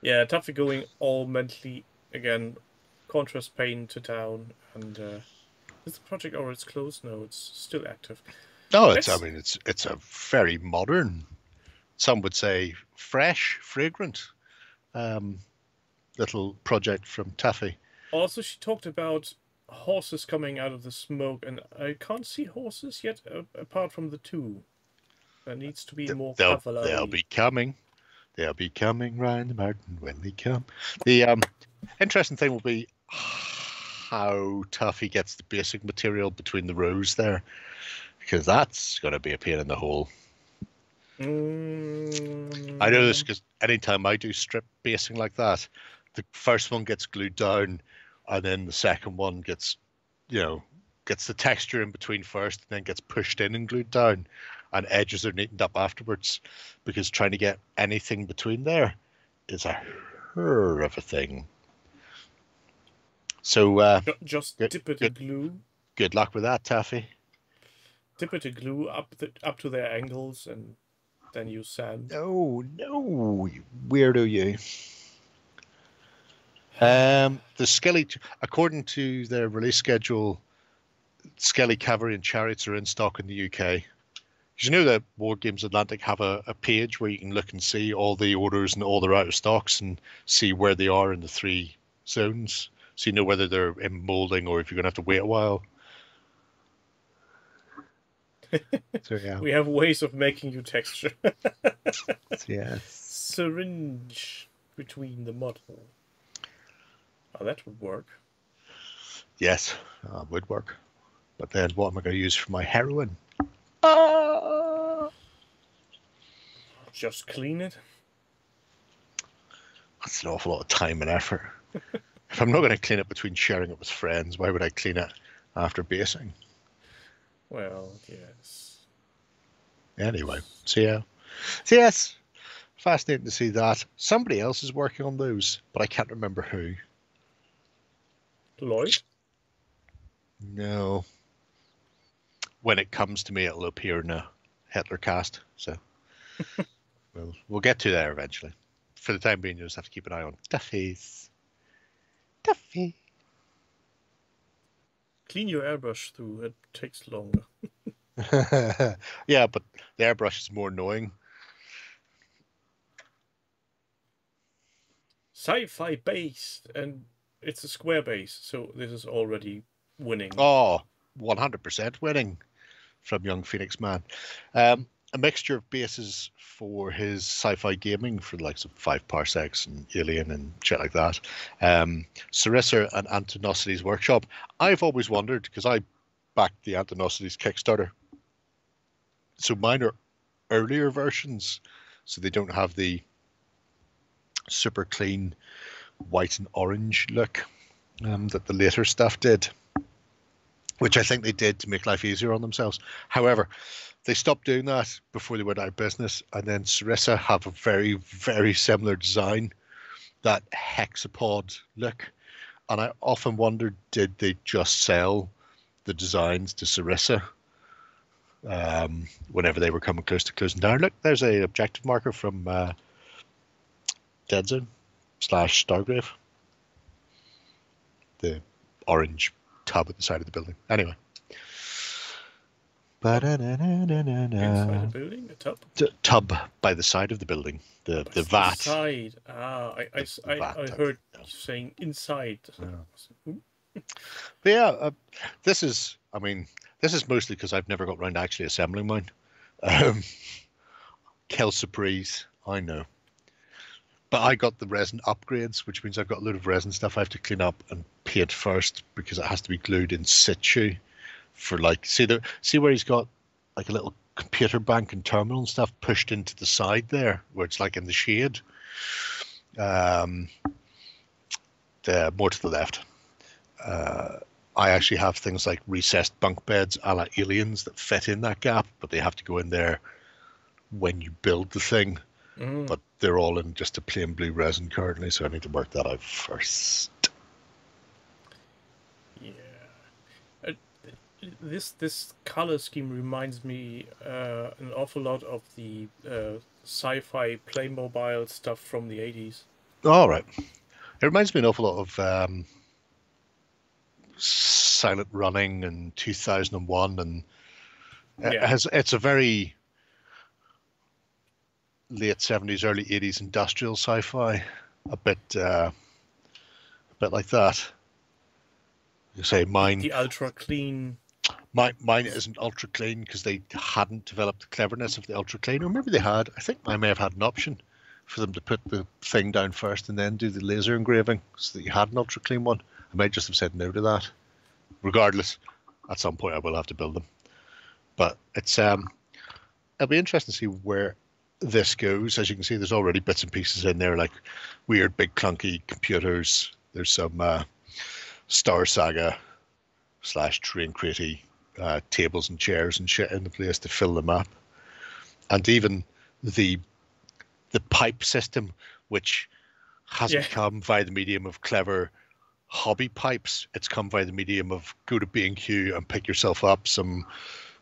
Yeah, Tuffy going all mentally again. Contrast paint to town, and is the project or it's closed? No, it's still active. No, it's a very modern, some would say fresh, fragrant little project from Tuffy. Also, she talked about horses coming out of the smoke, and I can't see horses yet apart from the two. There needs to be more cavalry. They'll be coming. They'll be coming round the mountain when they come. The interesting thing will be how Tuffy gets the basic material between the rows there, because that's going to be a pain in the hole. I know this because anytime I do strip basing like that, the first one gets glued down, and then the second one gets the texture in between first, and then gets pushed in and glued down, and edges are neatened up afterwards, because trying to get anything between there is a hurr of a thing. So just dip it in glue. Good luck with that, Tuffy. Dip it in glue up to their ankles, and then use sand. No, you weirdo, you. The Skelly, according to their release schedule, Skelly Cavalry and Chariots are in stock in the UK. Did you know that War Games Atlantic have a page where you can look and see all the orders and all their out of stocks and see where they are in the 3 zones, so you know whether they're in molding or if you're going to have to wait a while. So, yeah. We have ways of making you texture. Yes. Syringe between the model. Oh, that would work. Yes, would work. But then what am I going to use for my heroin? Just clean it. That's an awful lot of time and effort. If I'm not going to clean it between sharing it with friends, why would I clean it after basing? Well, yes. Anyway, so yeah. So yes, fascinating to see that. Somebody else is working on those, but I can't remember who. Lloyd? No. When it comes to me, it'll appear in a Hitler cast. So we'll get to there eventually. For the time being, you just have to keep an eye on Duffy's. Duffy. Clean your airbrush through. It takes longer. Yeah, but the airbrush is more annoying. Sci-fi based, and it's a square base, so this is already winning. Oh, 100% winning from Young Phoenix Man. A mixture of bases for his sci-fi gaming for the likes of 5 Parsecs and Alien and shit like that. Sarissa and Antonosity's Workshop. I've always wondered, because I backed the Antonosity's Kickstarter. So mine are earlier versions, so they don't have the super clean white and orange look that the later stuff did, which I think they did to make life easier on themselves. However, they stopped doing that before they went out of business, and then Sarissa have a very, very similar design, that hexapod look. And I often wondered, did they just sell the designs to Sarissa whenever they were coming close to closing down? Look, there's a objective marker from Dead Zone / Stargrave. The orange tub at the side of the building. Anyway. Inside the building, a tub? Tub by the side of the building. The vat. Side. I heard you saying inside. Yeah. But yeah, this is mostly because I've never got around to actually assembling mine. Kel Surprise, I know. But I got the resin upgrades, which means I've got a load of resin stuff I have to clean up and paint first, because it has to be glued in situ for, like, see where he's got like a little computer bank and terminal and stuff pushed into the side there, where it's like in the shade. The more to the left. I actually have things like recessed bunk beds a la Aliens that fit in that gap, but they have to go in there when you build the thing. But they're all in just a plain blue resin currently, so I need to work that out first. Yeah. This color scheme reminds me an awful lot of the sci-fi Playmobil stuff from the 80s. All right. It reminds me an awful lot of Silent Running and 2001, and it's a very late 70s, early 80s industrial sci-fi, a bit like that. You say mine. The ultra clean. Mine isn't ultra clean because they hadn't developed the cleverness of the ultra clean, or maybe they had. I think I may have had an option for them to put the thing down first and then do the laser engraving, so that you had an ultra clean one. I might just have said no to that. Regardless, at some point I will have to build them. But it's it'll be interesting to see where this goes. As you can see, there's already bits and pieces in there, like weird big clunky computers. There's some Star Saga / Train Cratey tables and chairs and shit in the place to fill the map. And even the pipe system, which hasn't come via the medium of clever hobby pipes. It's come via the medium of go to B&Q and pick yourself up some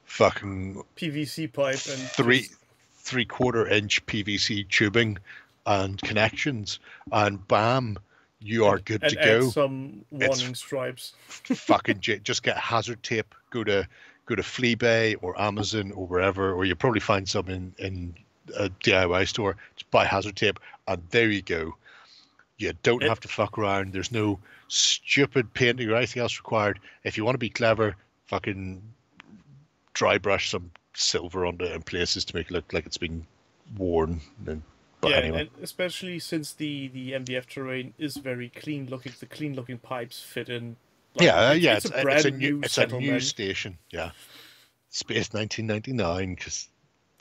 fucking PVC pipe and 3/4 inch PVC tubing and connections, and bam, you are good to go. Add some warning stripes. Fucking just get hazard tape. Go to Fleabay or Amazon or wherever, or you'll probably find some in a DIY store. Just buy hazard tape, and there you go. You don't have to fuck around. There's no stupid painting or anything else required. If you want to be clever, fucking dry brush some silver onto it in places to make it look like it's been worn. Anyway. And especially since the MDF terrain is very clean looking, the clean looking pipes fit in Like, yeah. it's a It's brand a new new settlement. station. Yeah, Space 1999 because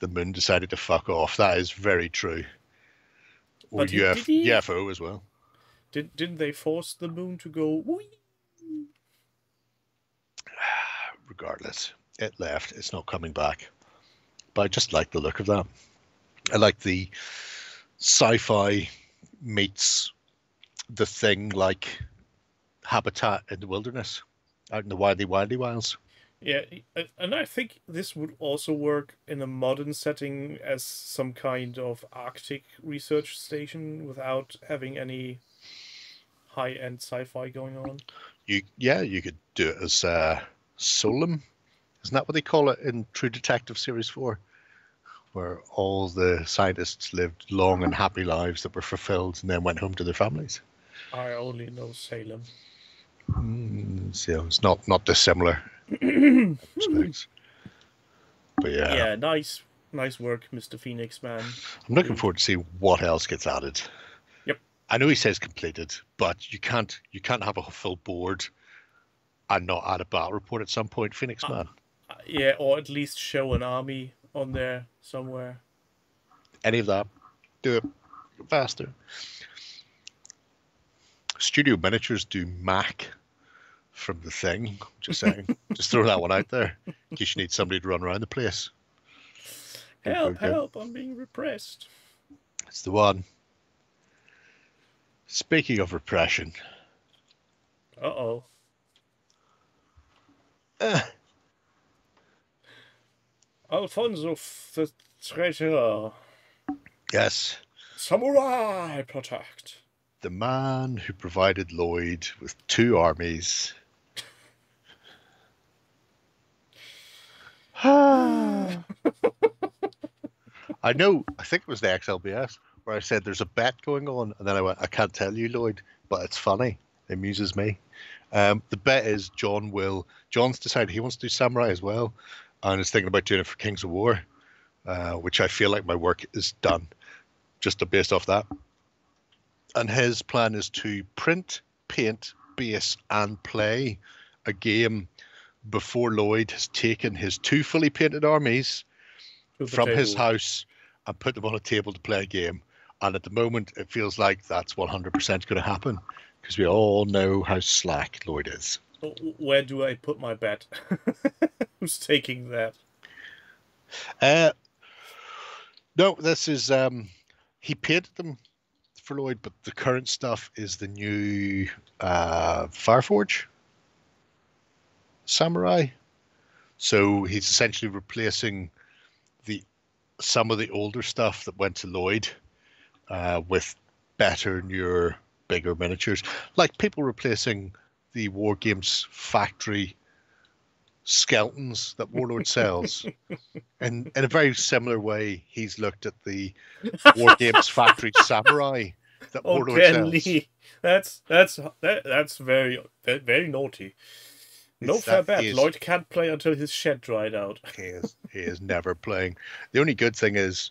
the moon decided to fuck off. That is very true. Or But did he? UFO as well. Didn't they force the moon to go? Whee? Regardless, it left. It's not coming back. But I just like the look of that. I like the sci-fi meets the thing like habitat in the wilderness, out in the wildy wilds. Yeah, and I think this would also work in a modern setting as some kind of Arctic research station without having any high-end sci-fi going on. You could do it as Solum. Isn't that what they call it in True Detective Series 4? Where all the scientists lived long and happy lives that were fulfilled and then went home to their families. I only know Salem. So it's not dissimilar in respects. But yeah. Yeah, nice work, Mr. Phoenix, man. I'm looking forward to seeing what else gets added. Yep. I know he says completed, but you can't have a full board and not add a battle report at some point, Phoenix man. Yeah, or at least show an army on there somewhere. Any of that. Do it faster. Studio Miniatures do Mac from the thing. Just saying. Just throw that one out there in case you need somebody to run around the place. Help, I'm being repressed. It's the one. Speaking of repression. Uh-oh. Alfonso the Traitor. Yes. Samurai protect. The man who provided Lloyd with 2 armies. I know, I think it was the XLBS where I said there's a bet going on, and then I went, I can't tell you, Lloyd, but it's funny. It amuses me. The bet is John's decided he wants to do Samurai as well, and is thinking about doing it for Kings of War, which I feel like my work is done just based off that. And his plan is to print, paint, base, and play a game before Lloyd has taken his 2 fully painted armies from his house and put them on a table to play a game. And at the moment, it feels like that's 100% going to happen because we all know how slack Lloyd is. Where do I put my bet? Who's taking that? No, this is he painted them for Lloyd, but the current stuff is the new Fireforge Samurai. So he's essentially replacing some of the older stuff that went to Lloyd with better, newer, bigger miniatures. Like people replacing the War Games factory skeletons that Warlord sells. And in a very similar way, he's looked at the War Games factory samurai that Warlord sells. That's very naughty. No fair bet. Lloyd can't play until his shed dried out. He is never playing. The only good thing is,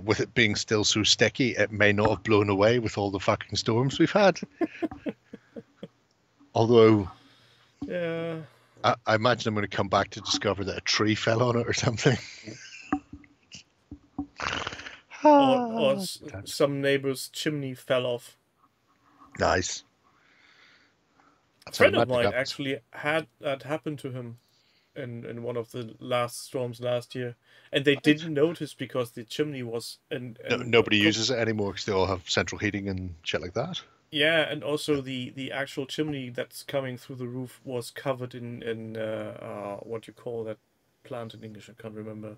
with it being still so sticky, it may not have blown away with all the fucking storms we've had. Although, yeah, I imagine I'm going to come back to discover that a tree fell on it or something. or some neighbor's chimney fell off. Nice. A friend of mine actually had that happen to him in one of the last storms last year, and they didn't notice because the chimney was nobody uses it anymore because they all have central heating and shit like that. Yeah, and also the actual chimney that's coming through the roof was covered in what you call that plant in English? I can't remember.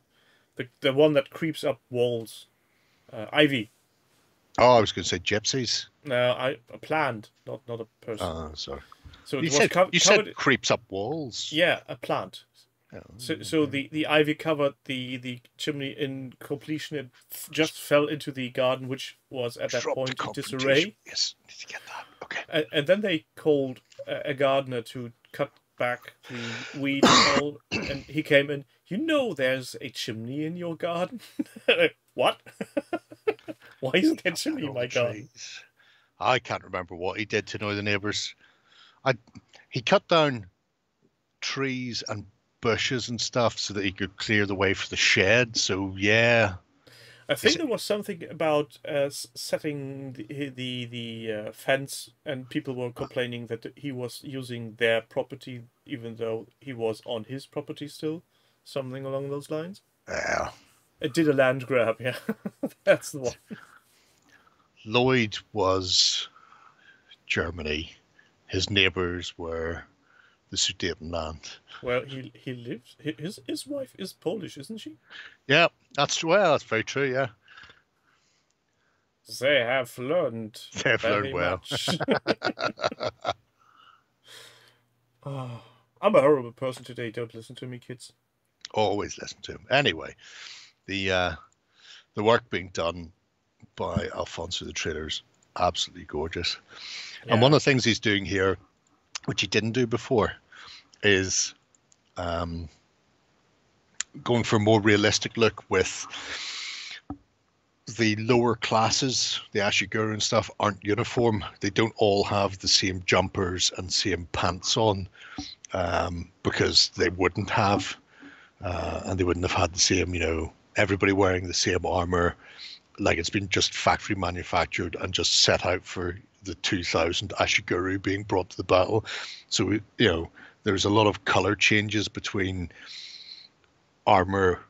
The one that creeps up walls, ivy. Oh, I was going to say gypsies. No, a plant, not a person. Oh, sorry. So you said creeps up walls. Yeah, a plant. Oh, so the ivy covered the chimney in completion. It just fell into the garden, which was at that point in disarray. Yes, need to get that. Okay. And then they called a gardener to cut back the weeds and all, and he came in. You know, there's a chimney in your garden. What? Why isn't there a chimney in my garden? I can't remember what he did to annoy the neighbours. He cut down trees and bushes and stuff so that he could clear the way for the shed. So yeah, I think there was something about setting the fence, and people were complaining that he was using their property, even though he was on his property still. Something along those lines. yeah. It did a land grab, yeah. That's the one. Lloyd was Germany. His neighbours were the Sudetenland. Well, he lives. His wife is Polish, isn't she? Yeah, that's very true. Yeah, They have learned. they've very learned well. much. Oh, I'm a horrible person today. Don't listen to me, kids. Always listen to him. Anyway, the work being done by Alfonso the Trailer's absolutely gorgeous. Yeah. And one of the things he's doing here, which he didn't do before, is going for a more realistic look with the lower classes. The Ashiguru and stuff aren't uniform. They don't all have the same jumpers and same pants on, because they wouldn't have, and they wouldn't have had the same, everybody wearing the same armor, like it's been just factory manufactured and just set out for the 2000 Ashiguru being brought to the battle. So, there's a lot of color changes between armor,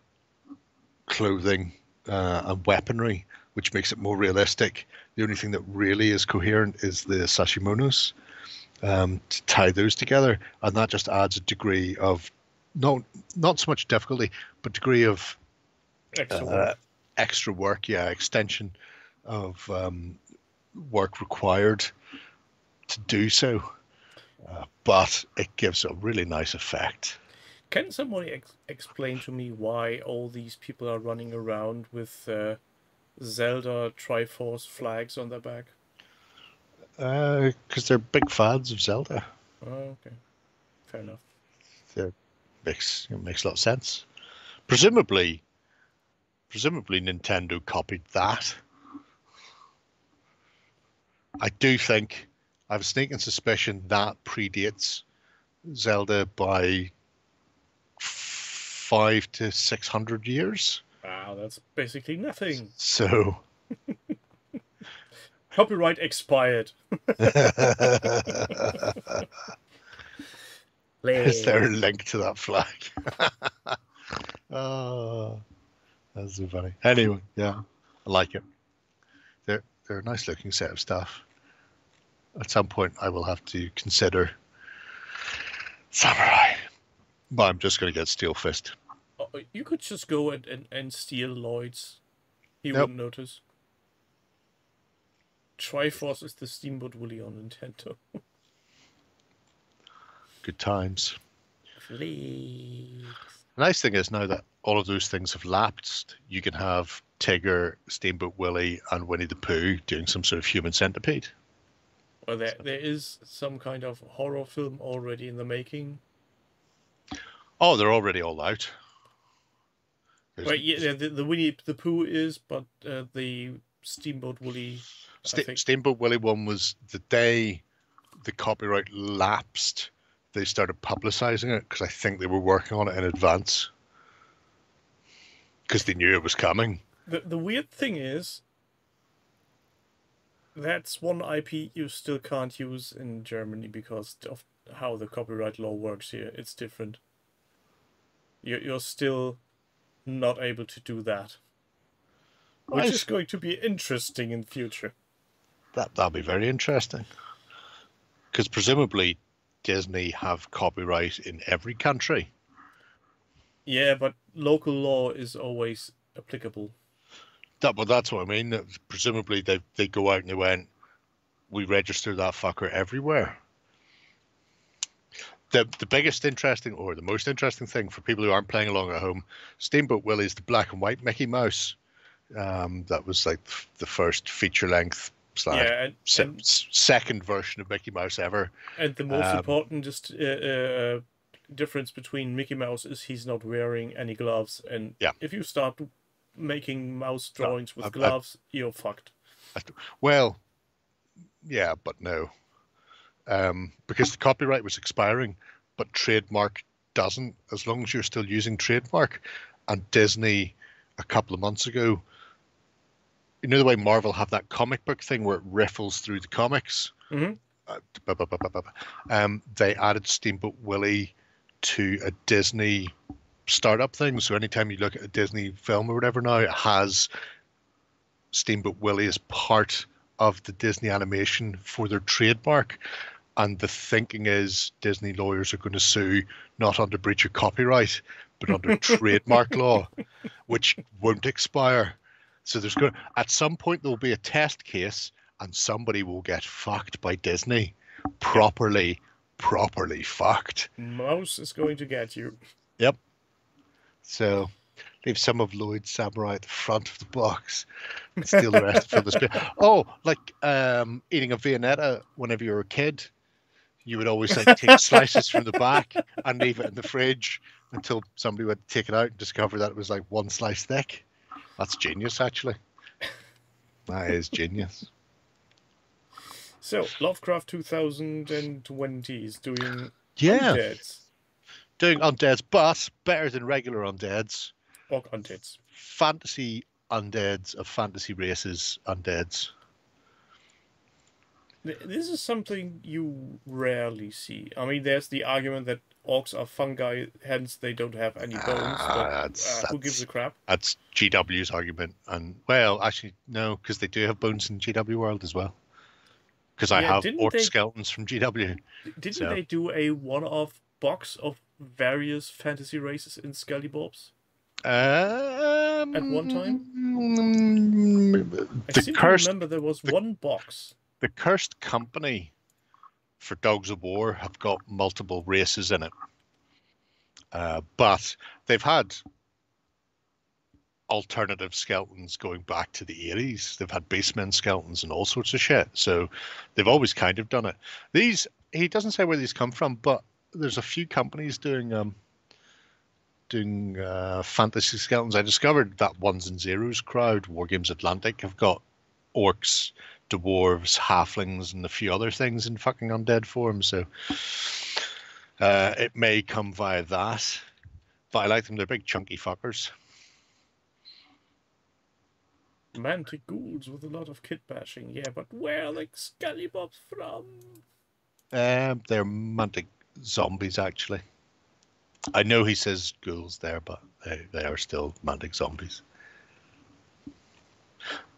clothing, and weaponry, which makes it more realistic. The only thing that really is coherent is the sashimonos, to tie those together, and that just adds a degree of not so much difficulty, but degree of extra work, extension of work required to do so, but it gives a really nice effect. Can somebody explain to me why all these people are running around with Zelda Triforce flags on their back? Because they're big fans of Zelda. Oh, okay. Fair enough. It makes a lot of sense. Presumably Nintendo copied that. I do think, I have a sneaking suspicion that predates Zelda by 500 to 600 years. Wow, that's basically nothing. So copyright expired. Is there a link to that flag? Oh, that's so funny. Anyway, yeah, I like it. They're a nice looking set of stuff. At some point, I will have to consider Samurai. But I'm just going to get Steel Fist. Oh, you could just go and steal Lloyd's. He wouldn't notice. Triforce is the Steamboat Willie on Nintendo. Good times. Please. The nice thing is now that all of those things have lapsed, you can have Tigger, Steamboat Willie, and Winnie the Pooh doing some sort of human centipede. Well, there is some kind of horror film already in the making. Oh, they're already all out. Well, yeah, the Winnie the Pooh is, but the Steamboat Willie... Steamboat Willie one was the day the copyright lapsed. They started publicizing it because I think they were working on it in advance because they knew it was coming. The weird thing is, that's one IP you still can't use in Germany because of how the copyright law works here. It's different. You're still not able to do that, which is going to be interesting in future. That'll be very interesting because presumably Disney have copyright in every country. Yeah, but local law is always applicable. But that's what I mean. Presumably they go out and they went, we register that fucker everywhere. The biggest interesting or the most interesting thing for people who aren't playing along at home, Steamboat Willie is the black and white Mickey Mouse. That was like the first feature length second version of Mickey Mouse ever. And the most important difference between Mickey Mouse is he's not wearing any gloves. And if you start making mouse drawings with gloves, you're fucked. Well, yeah, but no. because the copyright was expiring, but trademark doesn't, as long as you're still using trademark. And Disney, a couple of months ago, you know the way Marvel have that comic book thing where it riffles through the comics? Mm-hmm. They added Steamboat Willie to a Disney startup thing. So anytime you look at a Disney film or whatever now, it has Steamboat Willie as part of the Disney animation for their trademark. And the thinking is Disney lawyers are going to sue not under breach of copyright, but under trademark law, which won't expire. So there's going at some point there'll be a test case, and somebody will get fucked by Disney, properly fucked. Mouse is going to get you. Yep. So leave some of Lloyd's Samurai at the front of the box, and steal the rest from the screen. Oh, like eating a Viennetta whenever you were a kid. You would always like take slices from the back and leave it in the fridge until somebody would take it out and discover that it was like one slice thick. That's genius, actually. That is genius. So, Lovecraft 2020 is doing undeads. Doing undeads, but better than regular undeads. Orc undeads. Fantasy undeads of fantasy races undeads. This is something you rarely see. I mean, there's the argument that orcs are fungi, hence they don't have any bones. But who gives a crap? That's GW's argument. And, well, actually, no, because they do have bones in GW World as well. Because I have orc skeletons from GW. Didn't they do a one-off box of various fantasy races in Scullybobs? At one time? I seem to remember there was one box. The Cursed Company for Dogs of War have got multiple races in it. But they've had alternative skeletons going back to the 80s. They've had basemen skeletons and all sorts of shit. So they've always kind of done it. He doesn't say where these come from, but there's a few companies doing fantasy skeletons. I discovered that Ones and Zeros crowd, Wargames Atlantic, have got orcs, dwarves, halflings, and a few other things in fucking undead form. So it may come via that. But I like them. They're big chunky fuckers. Mantic ghouls with a lot of kit bashing. Yeah, but where are like Scullybobs from? They're mantic zombies, actually. I know he says ghouls there, but they are still mantic zombies.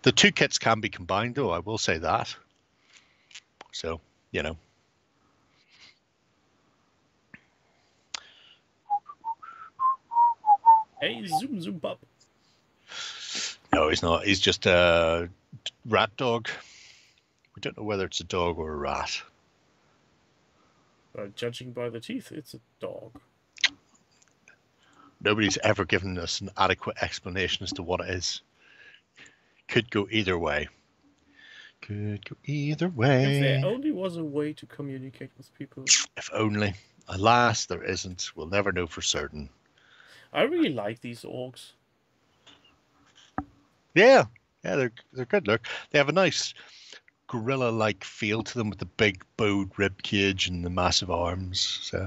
The two kits can be combined, though, I will say that. So, you know. Hey, zoom pop. No, he's not. He's just a rat dog. We don't know whether it's a dog or a rat. Judging by the teeth, it's a dog. Nobody's ever given us an adequate explanation as to what it is. Could go either way. Could go either way. If there only was a way to communicate with people. If only. Alas, there isn't. We'll never know for certain. I really like these orcs. Yeah, they're good. Look, they have a nice gorilla-like feel to them with the big bowed rib cage and the massive arms. So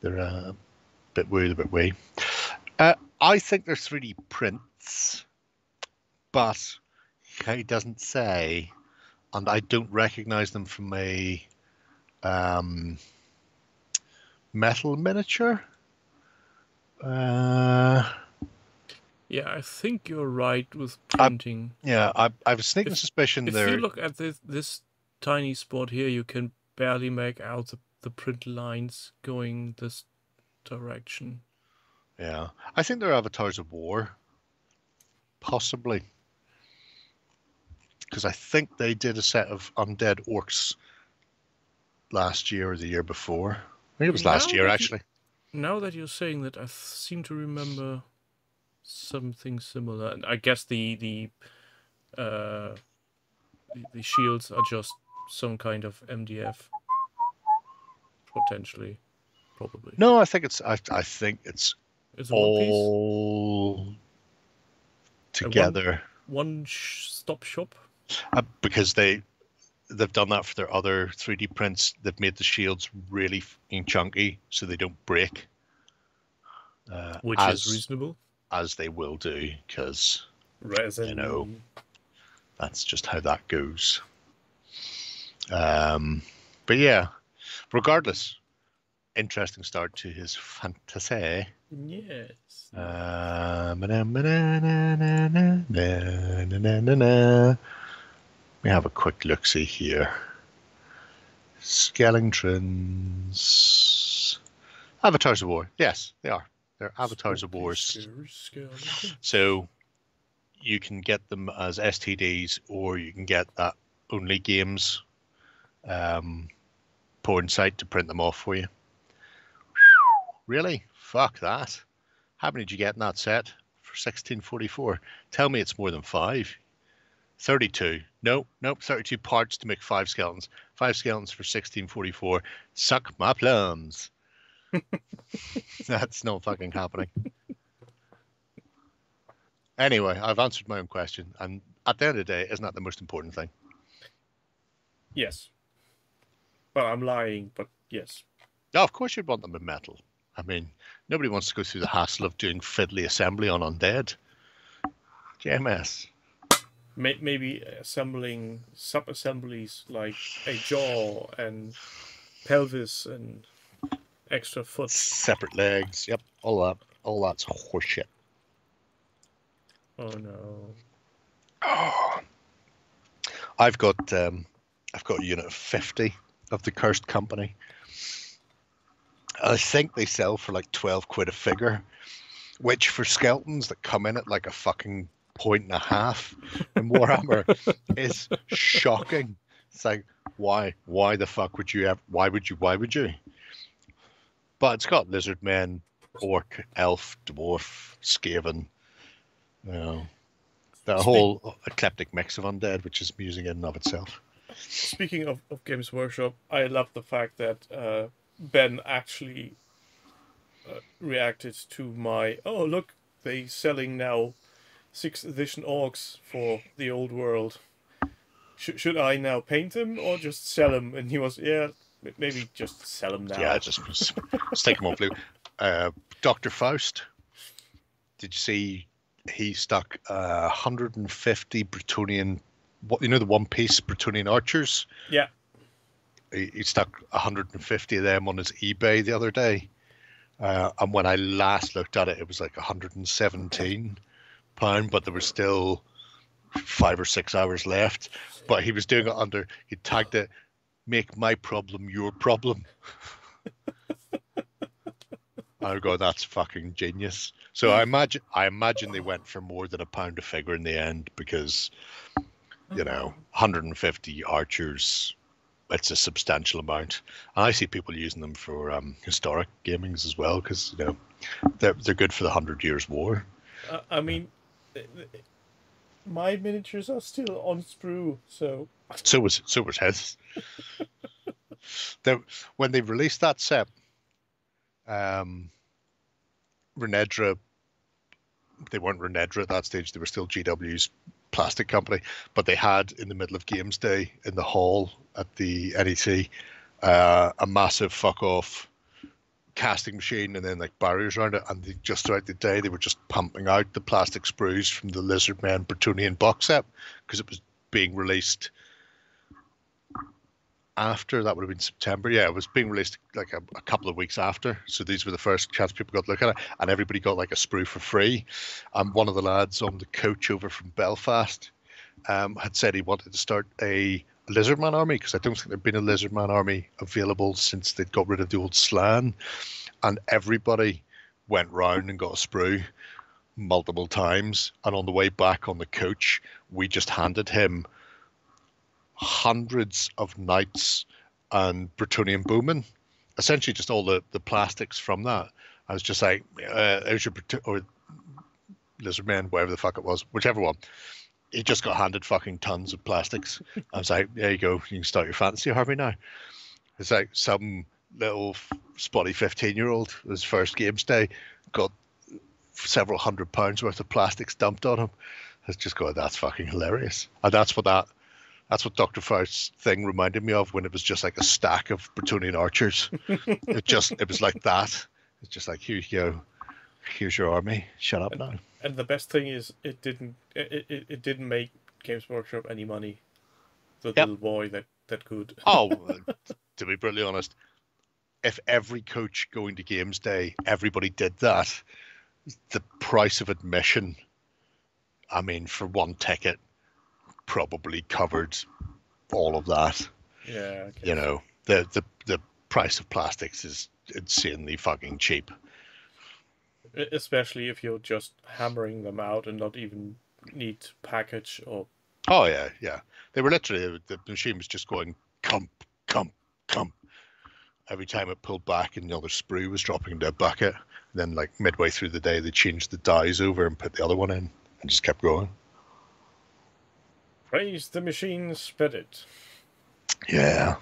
they're a bit weird, a bit wee. I think they're 3D prints, but he doesn't say, and I don't recognize them from a metal miniature. Yeah, I think you're right with printing. I have a sneaking suspicion if you look at this tiny spot here, you can barely make out the print lines going this direction. Yeah, I think they're avatars of war, possibly, because I think they did a set of undead orcs last year or the year before. I think it was last year, actually. Now that you're saying that, I seem to remember something similar. And I guess the shields are just some kind of MDF, potentially, probably. No, I think it's. I think it's all together. One stop shop. Because they've done that for their other 3D prints. They've made the shields really fucking chunky so they don't break. Which is reasonable. As they will do, because, Resin. you know, that's just how that goes. But yeah, regardless, interesting start to his fantasy. Yes. We have a quick look-see here. Skeletons. Avatars of War. Yes, they are. They're Avatars of Wars. So you can get them as STDs, or you can get that only games porn site to print them off for you. Really? Fuck that. How many did you get in that set for 1644? Tell me it's more than 5. 32. Nope, 32 parts to make 5 skeletons. 5 skeletons for 1644. Suck my plums. That's not fucking happening. Anyway, I've answered my own question, and at the end of the day, isn't that the most important thing? Yes. Well, I'm lying, but yes. Oh, of course you'd want them in metal. I mean, nobody wants to go through the hassle of doing fiddly assembly on undead. JMS. Maybe assembling sub-assemblies like a jaw and pelvis and extra foot. Separate legs. Yep, all that. All that's horseshit. Oh no. Oh. I've got a unit of 50 of the Cursed Company. I think they sell for like 12 quid a figure, which for skeletons that come in at like a fucking 1.5 in Warhammer is shocking. It's like, why the fuck would you why would you? But it's got lizard men, orc, elf, dwarf, skaven, you know, the whole eclectic mix of undead, which is amusing in and of itself. Speaking of Games Workshop, I love the fact that Ben actually reacted to my, oh look, they selling now 6th edition orcs for the old world. Should I now paint them or just sell them? And he was, yeah, maybe just sell them now. Yeah, just stick them on blue. Dr. Faust, did you see he stuck 150 Bretonian, what, you know, the one-piece Bretonian archers? Yeah. He stuck 150 of them on his eBay the other day. And when I last looked at it, it was like £117, but there was still 5 or 6 hours left. But he was doing it under, he tagged it, "Make my problem your problem." I go, that's fucking genius. So I imagine they went for more than £1 a figure in the end, because, you know, 150 archers, it's a substantial amount. And I see people using them for historic gamings as well, because, you know, they're good for the 100 Years' War. I mean, my miniatures are still on sprue, so was his. When they released that set, Renedra, they weren't Renedra at that stage, they were still GW's plastic company, but they had, in the middle of Games Day in the hall at the NEC, a massive fuck off casting machine and then like barriers around it, and just throughout the day they were just pumping out the plastic sprues from the Lizardmen Bretonian box set, because it was being released after, that would have been September. Yeah, it was being released like a couple of weeks after. So these were the first chance people got to look at it, and everybody got like a sprue for free. One of the lads on the coach over from Belfast had said he wanted to start a Lizardman army, because I don't think there'd been a Lizardman army available since they'd got rid of the old Slan, and everybody went round and got a sprue multiple times. And on the way back on the coach, we just handed him hundreds of knights and Bretonian bowmen, essentially just all the plastics from that. I was just like, there's your or Lizardmen, whatever the fuck it was, whichever one. He just got handed fucking tons of plastics. I was like, there you go, you can start your fantasy army now. It's like some little spotty 15-year-old, his first games day, got several £100 worth of plastics dumped on him. It's just going, that's fucking hilarious. And that's what that That's what Dr. Faust's thing reminded me of when it was just like a stack of Bretonian archers. It was like that. It's just like, here you go. Here's your army. Shut up now. And the best thing is, it didn't make Games Workshop any money. The little boy that could. Oh, to be brutally honest, if every coach going to Games Day, everybody did that, the price of admission, I mean, for one ticket, probably covered all of that. Yeah. You know, the price of plastics is insanely fucking cheap. Especially if you're just hammering them out and not even need to package or. Oh yeah. They were literally, the machine was just going clump, clump, clump every time it pulled back, and the other sprue was dropping into a bucket. And then, like midway through the day, they changed the dies over and put the other one in, and just kept going. Praise the machine spirit. Yeah.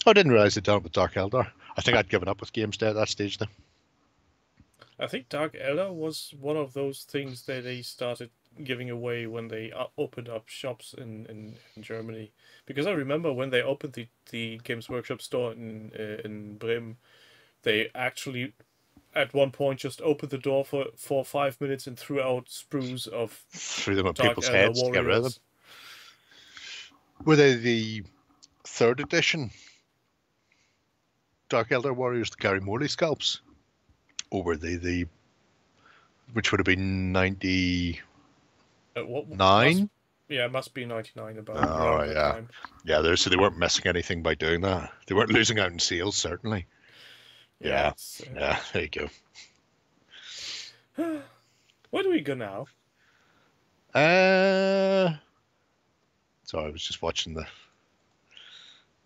I didn't realize they'd done it with Dark Eldar. I think I'd given up with Games Day at that stage then. I think Dark Eldar was one of those things that they started giving away when they opened up shops in Germany. Because I remember when they opened the Games Workshop store in Bremen, they actually at one point just opened the door for 5 minutes and threw out sprues of threw them at Dark people's Eldar heads warriors. to get rid of them. Were they the 3rd edition Dark Eldar warriors, the Gary Morley scalps? Or were they the, which would have been 99? Yeah, it must be 99 about Oh, that yeah. time. Yeah, so they weren't missing anything by doing that. They weren't losing out in sales, certainly. Yeah, there you go. Where do we go now? So I was just watching the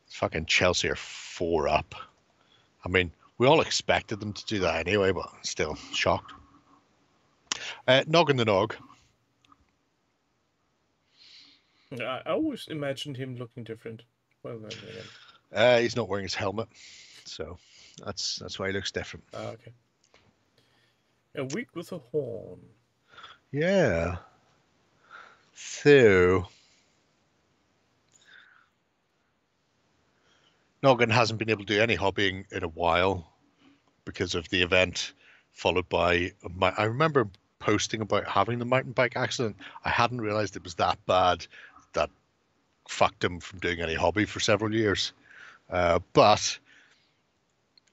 fucking Chelsea are 4 up. I mean, we all expected them to do that anyway, but still shocked. Noggin the Nog. I always imagined him looking different. Well, then again. He's not wearing his helmet, so that's why he looks different. Okay. A week with a horn. Yeah. So Noggin hasn't been able to do any hobbying in a while because of the event, followed by I remember posting about having the mountain bike accident. I hadn't realized it was that bad that fucked him from doing any hobby for several years. But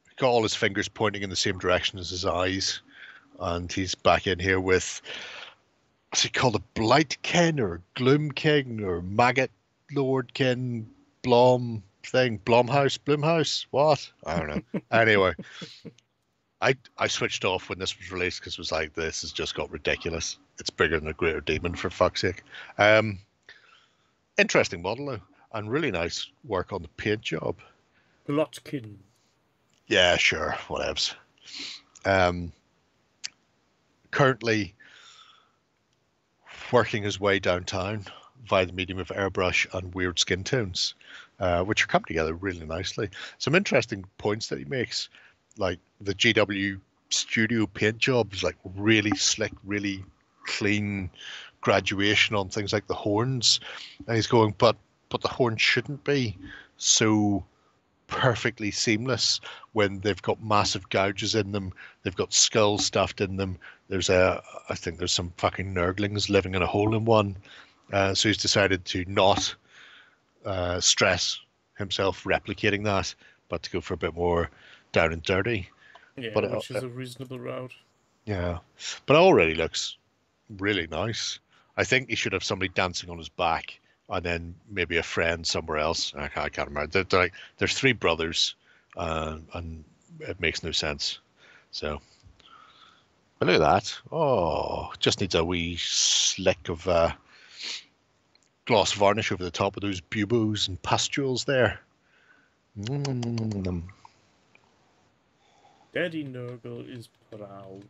he got all his fingers pointing in the same direction as his eyes, and he's back in here with, what's he called, a Blight Kin or Gloom King or Maggot Lord Kin Blom thing, Bloomhouse, what? I don't know. Anyway, I switched off when this was released because it was like, this has just got ridiculous. It's bigger than a Greater Demon, for fuck's sake. Interesting model though, and really nice work on the paint job. Blotkin. Yeah, sure, whatevs. Currently working his way downtown via the medium of airbrush and weird skin tones, which are coming together really nicely. Some interesting points that he makes, like the GW studio paint job is like really slick, really clean graduation on things like the horns. And he's going, but the horns shouldn't be so perfectly seamless when they've got massive gouges in them, they've got skulls stuffed in them. I think there's some fucking nurglings living in a hole in one. So he's decided to not stress himself replicating that, but to go for a bit more down and dirty. Yeah, but which is a reasonable route. Yeah, but it already looks really nice. I think he should have somebody dancing on his back, and then maybe a friend somewhere else. I can't remember. There's 3 brothers, and it makes no sense. So, but look at that. Oh, just needs a wee slick of gloss varnish over the top of those buboes and pustules there. Daddy Nurgle is proud.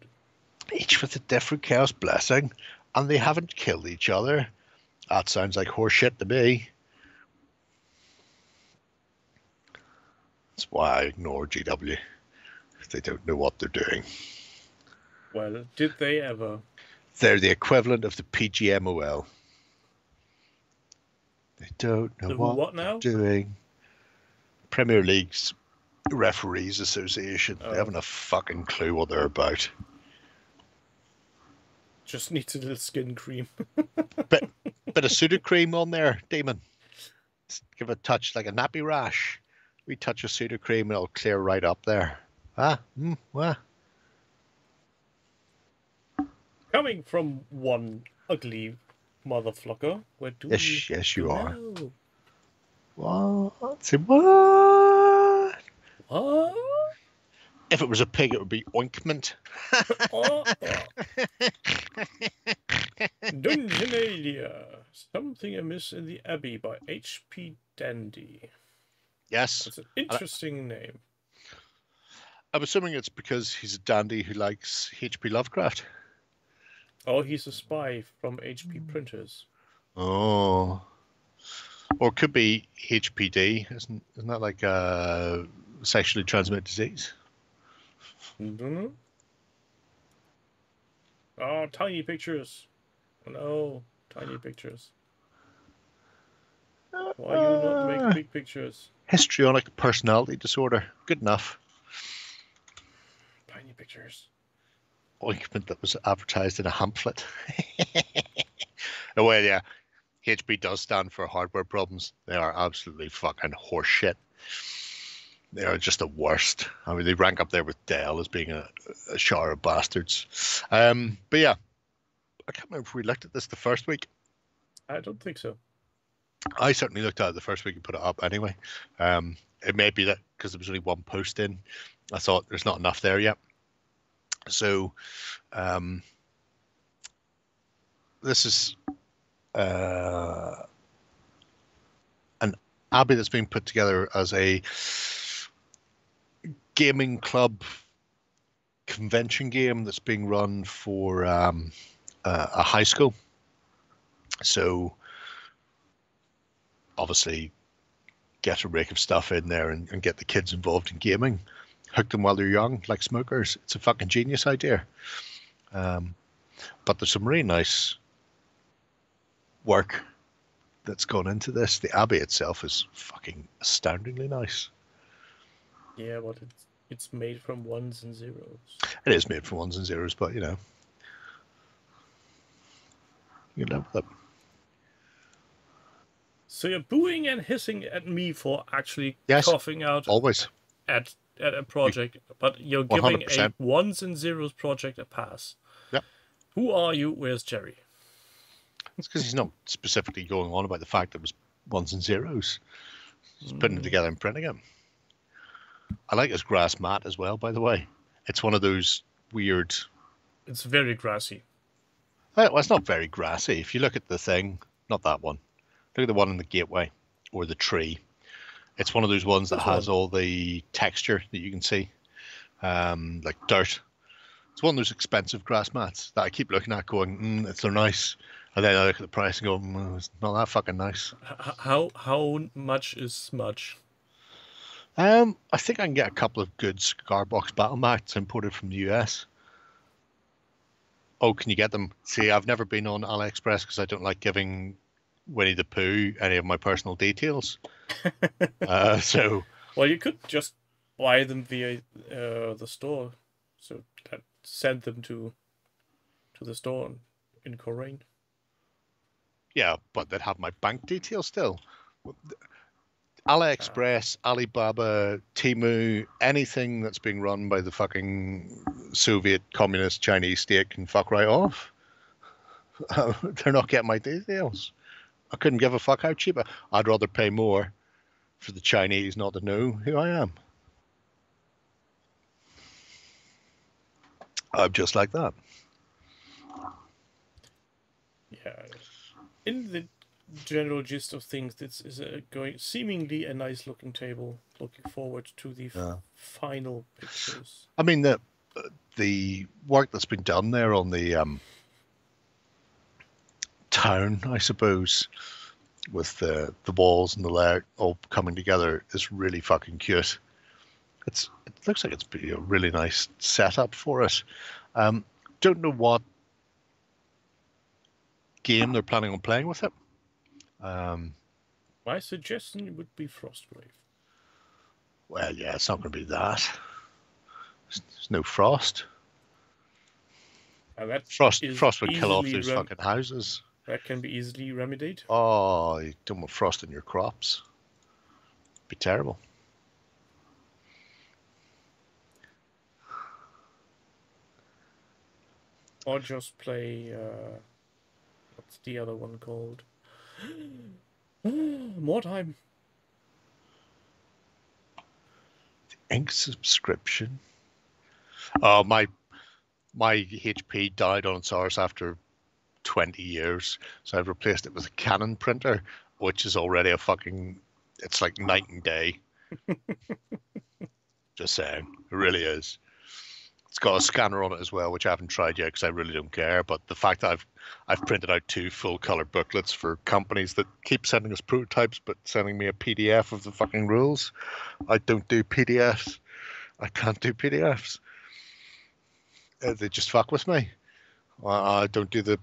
Each with a different chaos blessing, and they haven't killed each other. That sounds like horseshit to me. That's why I ignore GW. They don't know what they're doing. Well, did they ever? They're the equivalent of the PGMOL. They don't know The what now? they're doing. Premier League's Referees Association. They haven't a fucking clue what they're about. Just needs a little skin cream. Bit of Sudocrem on there, Damon. Just give it a touch like a nappy rash. We touch a Sudocrem and it'll clear right up there. What? Coming from one ugly motherfucker, where do Yes, you are. know? What? Say what? What? If it was a pig, it would be ointment. Dungeonalia. Something Amiss in the Abbey by H.P. Dandy. Yes. That's an interesting name. I'm assuming it's because he's a dandy who likes H.P. Lovecraft. Oh, he's a spy from HP Printers. Oh. Or it could be HPD. Isn't that like a sexually transmitted disease? Don't know. Oh, tiny pictures. No, tiny pictures. Why you not make big pictures? Histrionic personality disorder. Good enough. Tiny pictures. Ointment that was advertised in a pamphlet. Oh, well, yeah. HP does stand for hardware problems. They are absolutely fucking horseshit. They are just the worst. I mean, they rank up there with Dell as being a shower of bastards. But yeah, I can't remember if we looked at this the first week. I don't think so. I certainly looked at it the first week and put it up anyway. It may be that because there was only one post in, I thought there's not enough there yet. So this is an abbey that's being put together as a gaming club convention game that's being run for a high school. So obviously get a rake of stuff in there and get the kids involved in gaming. Hook them while they're young, like smokers. It's a fucking genius idea. But there's some really nice work that's gone into this. The abbey itself is fucking astoundingly nice. Yeah, but it's made from ones and zeros. It is made from ones and zeros, but you know, you live with it. So you're booing and hissing at me for actually Yes, coughing out always. at a project, but you're giving 100%. a ones and zeros project a pass. Yep. Who are you? Where's Jerry? It's because he's not specifically going on about the fact that it was ones and zeros. He's putting it together and printing it. I like his grass mat as well, by the way. It's one of those weird... It's very grassy. Well, it's not very grassy. If you look at the thing, not that one. Look at the one in the gateway or the tree. It's one of those ones that has all the texture that you can see, like dirt. It's one of those expensive grass mats that I keep looking at going, they're nice. And then I look at the price and go, it's not that fucking nice. How much is smudge? I think I can get a couple of good cigar box battle mats imported from the US. Oh, can you get them? See, I've never been on AliExpress because I don't like giving Winnie the Pooh any of my personal details. So, well, you could just buy them via the store, so send them to the store in Korean. Yeah, but they'd have my bank details still. AliExpress, Alibaba, Temu, anything that's being run by the fucking Soviet Communist Chinese state can fuck right off. They're not getting my details. I couldn't give a fuck how cheap. I'd rather pay more for the Chinese not to know who I am. I'm just like that. Yeah. In the general gist of things, this is seemingly a nice looking table. Looking forward to the final pictures. I mean, the work that's been done there on the town, I suppose, with the walls and the layout all coming together is really fucking cute. It looks like it's a really nice setup for it. Don't know what game they're planning on playing with it. My suggestion would be Frostgrave. Well, yeah, it's not going to be that. There's no frost. And that Frost is would kill off easily those fucking houses. that can be easily remedied. Oh, you don't want frost in your crops. Be terrible. Or just play what's the other one called? More time. Ink subscription. Oh, my HP died on its arse after 20 years, so I've replaced it with a Canon printer, which is already it's like night and day. Just saying, it really is. It's got a scanner on it as well, which I haven't tried yet because I really don't care. But the fact that I've printed out 2 full color booklets for companies that keep sending us prototypes but sending me a PDF of the fucking rules. I don't do PDFs. I can't do PDFs. They just fuck with me. I don't do the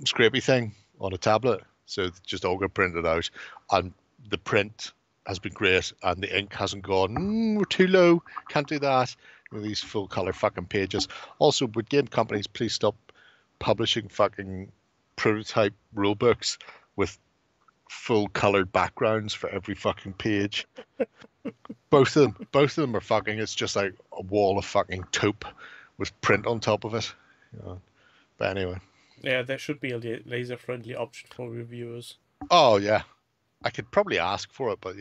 scrapey thing on a tablet, so it's just all got printed out, and the print has been great, and the ink hasn't gone. We're too low. Can't do that. These full color fucking pages. Also, would game companies please stop publishing fucking prototype rule books with full colored backgrounds for every fucking page? Both of them are fucking. It's just like a wall of fucking taupe with print on top of it. But anyway. Yeah, there should be a laser-friendly option for reviewers. Oh yeah, I could probably ask for it, but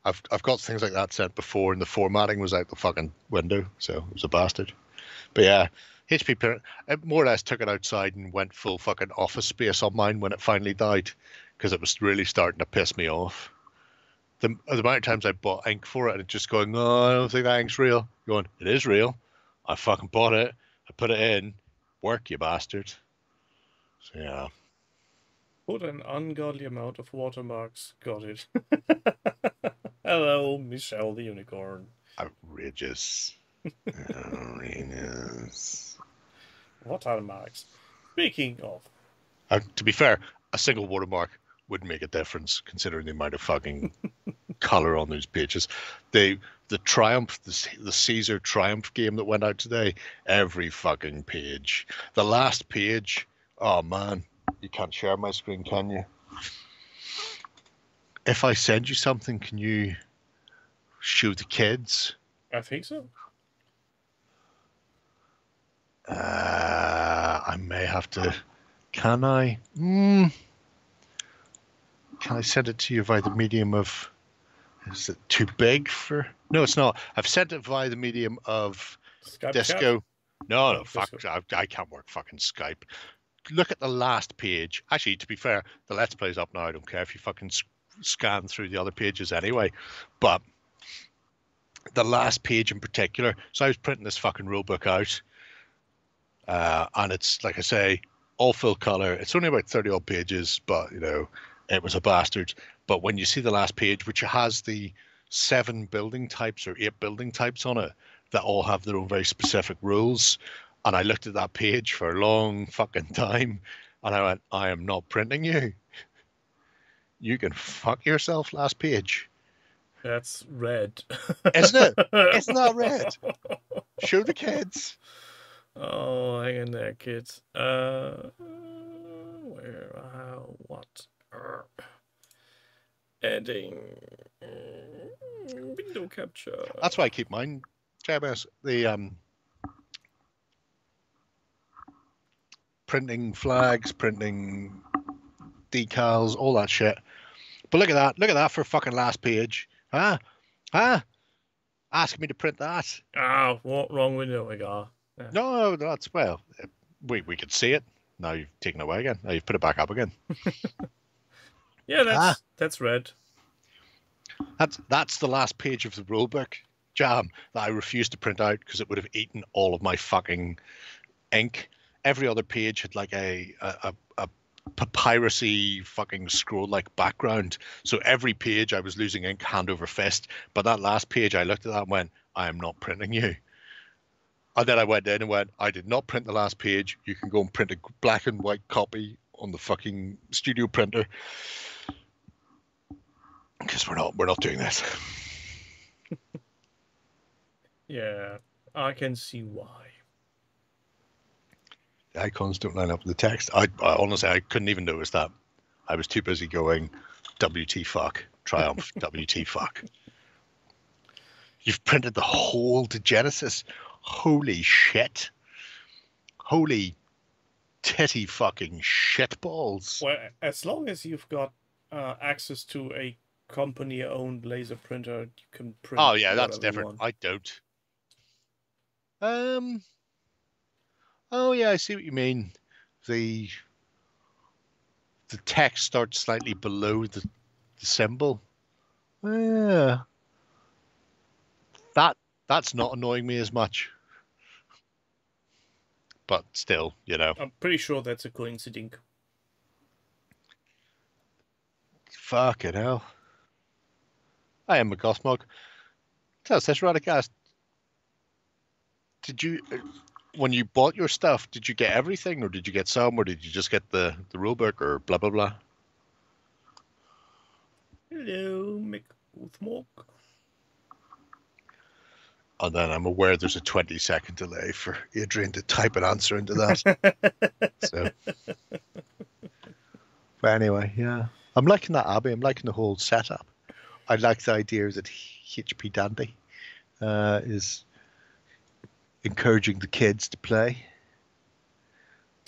I've got things like that sent before, and the formatting was out the fucking window, so it was a bastard. But yeah, HP print, it more or less took it outside and went full fucking office space on mine when it finally died, because it was really starting to piss me off. The amount of times I bought ink for it and it just going, oh, I don't think that ink's real. Going, it is real. I fucking bought it. I put it in. Work, you bastard. So yeah. Put an ungodly amount of watermarks. Got it. Hello, Michelle the Unicorn. Outrageous. Outrageous. Watermarks. Speaking of. To be fair, a single watermark wouldn't make a difference considering the amount of fucking color on those pages. The Triumph, the Caesar Triumph game that went out today, every fucking page. The last page, oh man, you can't share my screen, can you? If I send you something, can you show the kids? I think so. I may have to. Can I? Can I send it to you via the medium of? Is it too big for? No, it's not. I've sent it via the medium of Skype Disco. Chat? No, fuck. Disco. I can't work fucking Skype. Look at the last page. Actually, to be fair, the Let's Play's up now. I don't care if you fucking scan through the other pages anyway. But the last page in particular. So I was printing this fucking rulebook out. And it's, like I say, all full color. It's only about 30 odd pages, but it was a bastard. But when you see the last page, which has the 7 building types or 8 building types on it that all have their own very specific rules, and I looked at that page for a long fucking time, and I went, I am not printing you. You can fuck yourself, last page. That's red. Isn't it? Isn't that red? Show the kids. Oh, hang in there, kids. Where? What? Adding window capture. That's why I keep mine, JMS. The printing flags, printing decals, all that shit. But look at that. Look at that for fucking last page. Huh? Asking me to print that. What wrong window we got? Yeah. No, that's, well, we could see it. Now you've taken it away again. Now you've put it back up again. Yeah, that's red. That's the last page of the rulebook, Jam, that I refused to print out because it would have eaten all of my fucking ink. Every other page had like a papyrusy fucking scroll-like background. So every page I was losing ink hand over fist. But that last page, I looked at that and went, I am not printing you. And then I went in and went, I did not print the last page. You can go and print a black and white copy on the fucking studio printer. Because we're not doing this. Yeah, I can see why. The icons don't line up with the text. I honestly, I couldn't even notice that. I was too busy going, WT fuck, Triumph, WT fuck. You've printed the whole Genesis. Holy shit. Holy titty fucking shitballs. Well, as long as you've got access to a company-owned laser printer, you can print. Oh yeah, that's whatever you different. want. I don't. Oh yeah, I see what you mean. The text starts slightly below the symbol. Yeah. That's not annoying me as much. But still, you know. I'm pretty sure that's a coincidence. Fucking hell. I am a Gothmog. Tell us this, Radicast. Did you, when you bought your stuff, did you get everything, or did you get some, or did you just get the rulebook, or blah, blah, blah? Hello, McLeod. And then I'm aware there's a 20-second delay for Adrian to type an answer into that. So, but anyway, yeah. I'm liking that, Abby. I'm liking the whole setup. I like the idea that HP Dandy is encouraging the kids to play.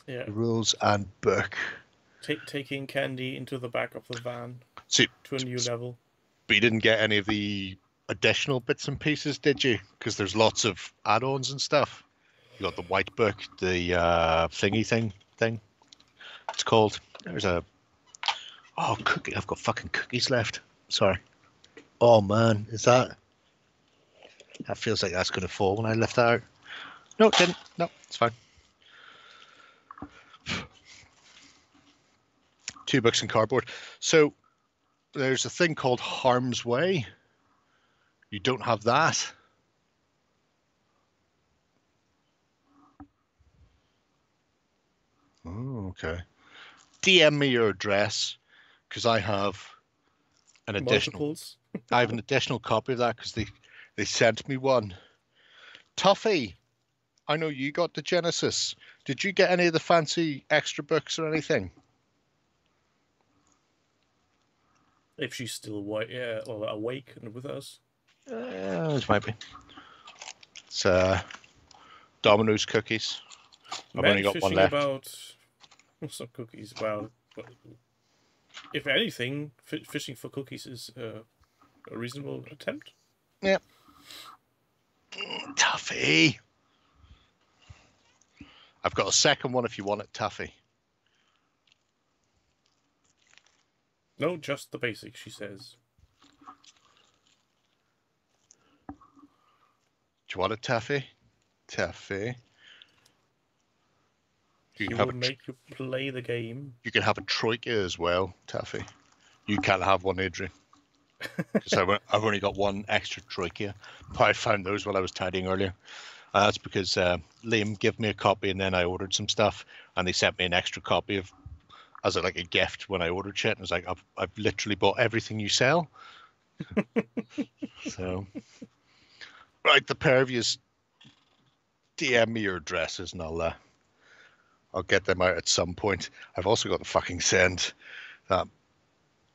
Yeah. The rules and book. Taking candy into the back of the van See, to a new level. But you didn't get any of the additional bits and pieces, did you? Because there's lots of add-ons and stuff. You got the white book, the thingy thing. It's called. There's a cookie. I've got fucking cookies left. Sorry. Oh man, is that? That feels like that's gonna fall when I left that out. No, it didn't. No, it's fine. 2 books and cardboard. So there's a thing called Harm's Way. You don't have that. Oh, okay. DM me your address, because I have an additional. Multiples. I have an additional copy of that because they sent me one. Tuffy, I know you got the Genesis. Did you get any of the fancy extra books or anything? If she's still awake and with us. It might be. It's Domino's cookies. I've only got one left. About some cookies. Well, if anything, fishing for cookies is a reasonable attempt. Yep. Tuffy. I've got a second one if you want it, Tuffy. No, just the basics, she says. Do you want it, Tuffy? Tuffy. He will make you play the game. You can have a Troika as well, Tuffy. You can't have one, Adrian. Because I've only got one extra Troika. I found those while I was tidying earlier. That's because Liam gave me a copy and then I ordered some stuff and they sent me an extra copy of as like a gift when I ordered shit. And I was like, I've literally bought everything you sell. So, right, the pair of yous DM me your addresses and I'll get them out at some point. I've also got to fucking send that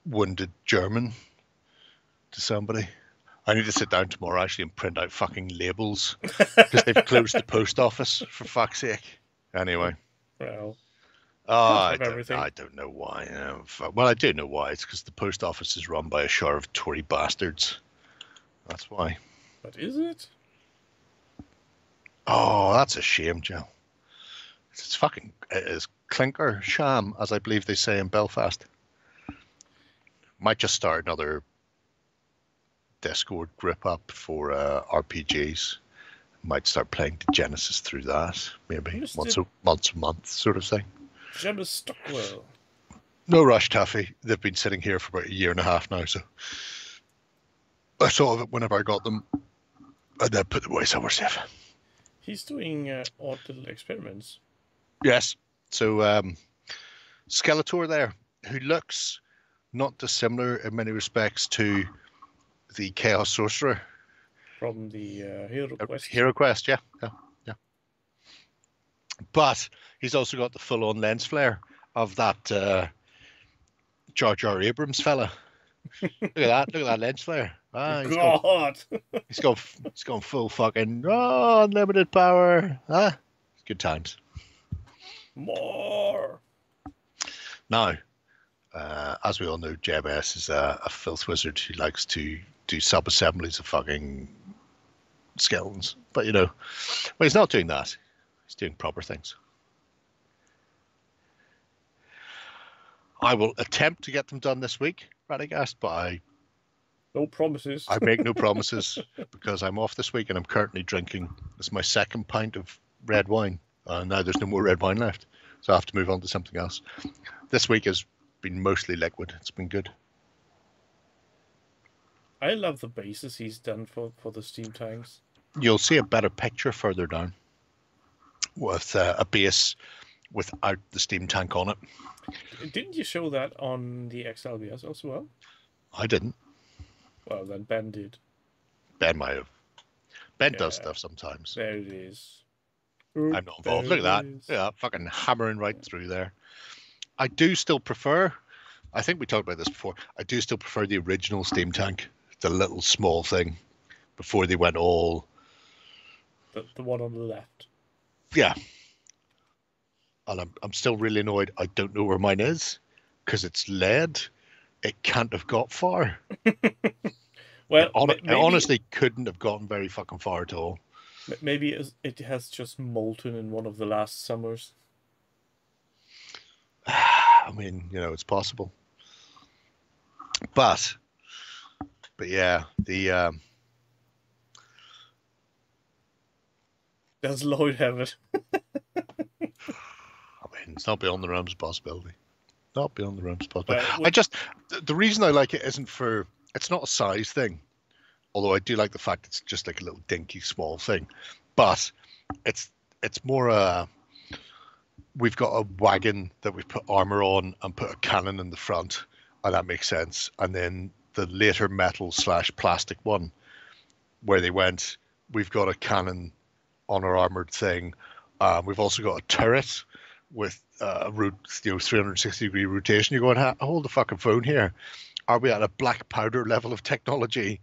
wounded German to somebody. I need to sit down tomorrow actually and print out fucking labels because they've closed the post office for fuck's sake. Anyway. Well, I don't know why. Well, I do know why. It's because the post office is run by a shower of Tory bastards. That's why. But is it? Oh, that's a shame, Joe. It is clinker sham, as I believe they say in Belfast. Might just start another Discord group up for RPGs. Might start playing the Genesis through that, maybe once a month sort of thing. Gemma Stockwell. No rush, Taffy. They've been sitting here for about 1.5 years now, so I saw of it whenever I got them, and then put them away somewhere safe. He's doing odd little experiments. Yes. So Skeletor there, who looks not dissimilar in many respects to the Chaos Sorcerer. From the Hero Quest. Hero Quest, yeah. But he's also got the full-on lens flare of that Jar Jar Abrams fella. Look at that lens flare. God! He's gone full fucking unlimited power. It's good times. More! Now, as we all know, JMS is a filth wizard who likes to do sub-assemblies of fucking skeletons. But, well, he's not doing that. He's doing proper things. I will attempt to get them done this week, Radagast, but no promises. I make no promises because I'm off this week and I'm currently drinking. This is my second pint of red wine. Now there's no more red wine left, so I have to move on to something else. This week has been mostly liquid. It's been good. I love the bases he's done for the steam tanks. You'll see a better picture further down with a base without the steam tank on it. Didn't you show that on the XLBS as well? I didn't. Well, then Ben did. Ben might have. Ben does stuff sometimes. There it is. I'm not involved. Look at that. Yeah, fucking hammering right through there. I do still prefer, I think we talked about this before, I do still prefer the original steam tank, the little small thing, before they went all... The one on the left. Yeah. And I'm still really annoyed. I don't know where mine is, because it's lead. It can't have got far. Well, it honestly couldn't have gotten very fucking far at all. Maybe it has just molten in one of the last summers. I mean, it's possible. But yeah, the... Does Lloyd have it? I mean, it's not beyond the realms of possibility. Not beyond the realms of possibility. The reason I like it isn't for... It's not a size thing. Although I do like the fact it's just like a little dinky small thing. But it's more we've got a wagon that we've put armor on and put a cannon in the front, and that makes sense. And then the later metal / plastic one, where they went, we've got a cannon on our armored thing. We've also got a turret with 360-degree rotation. You're going, hold the fucking phone here. Are we at a black powder level of technology,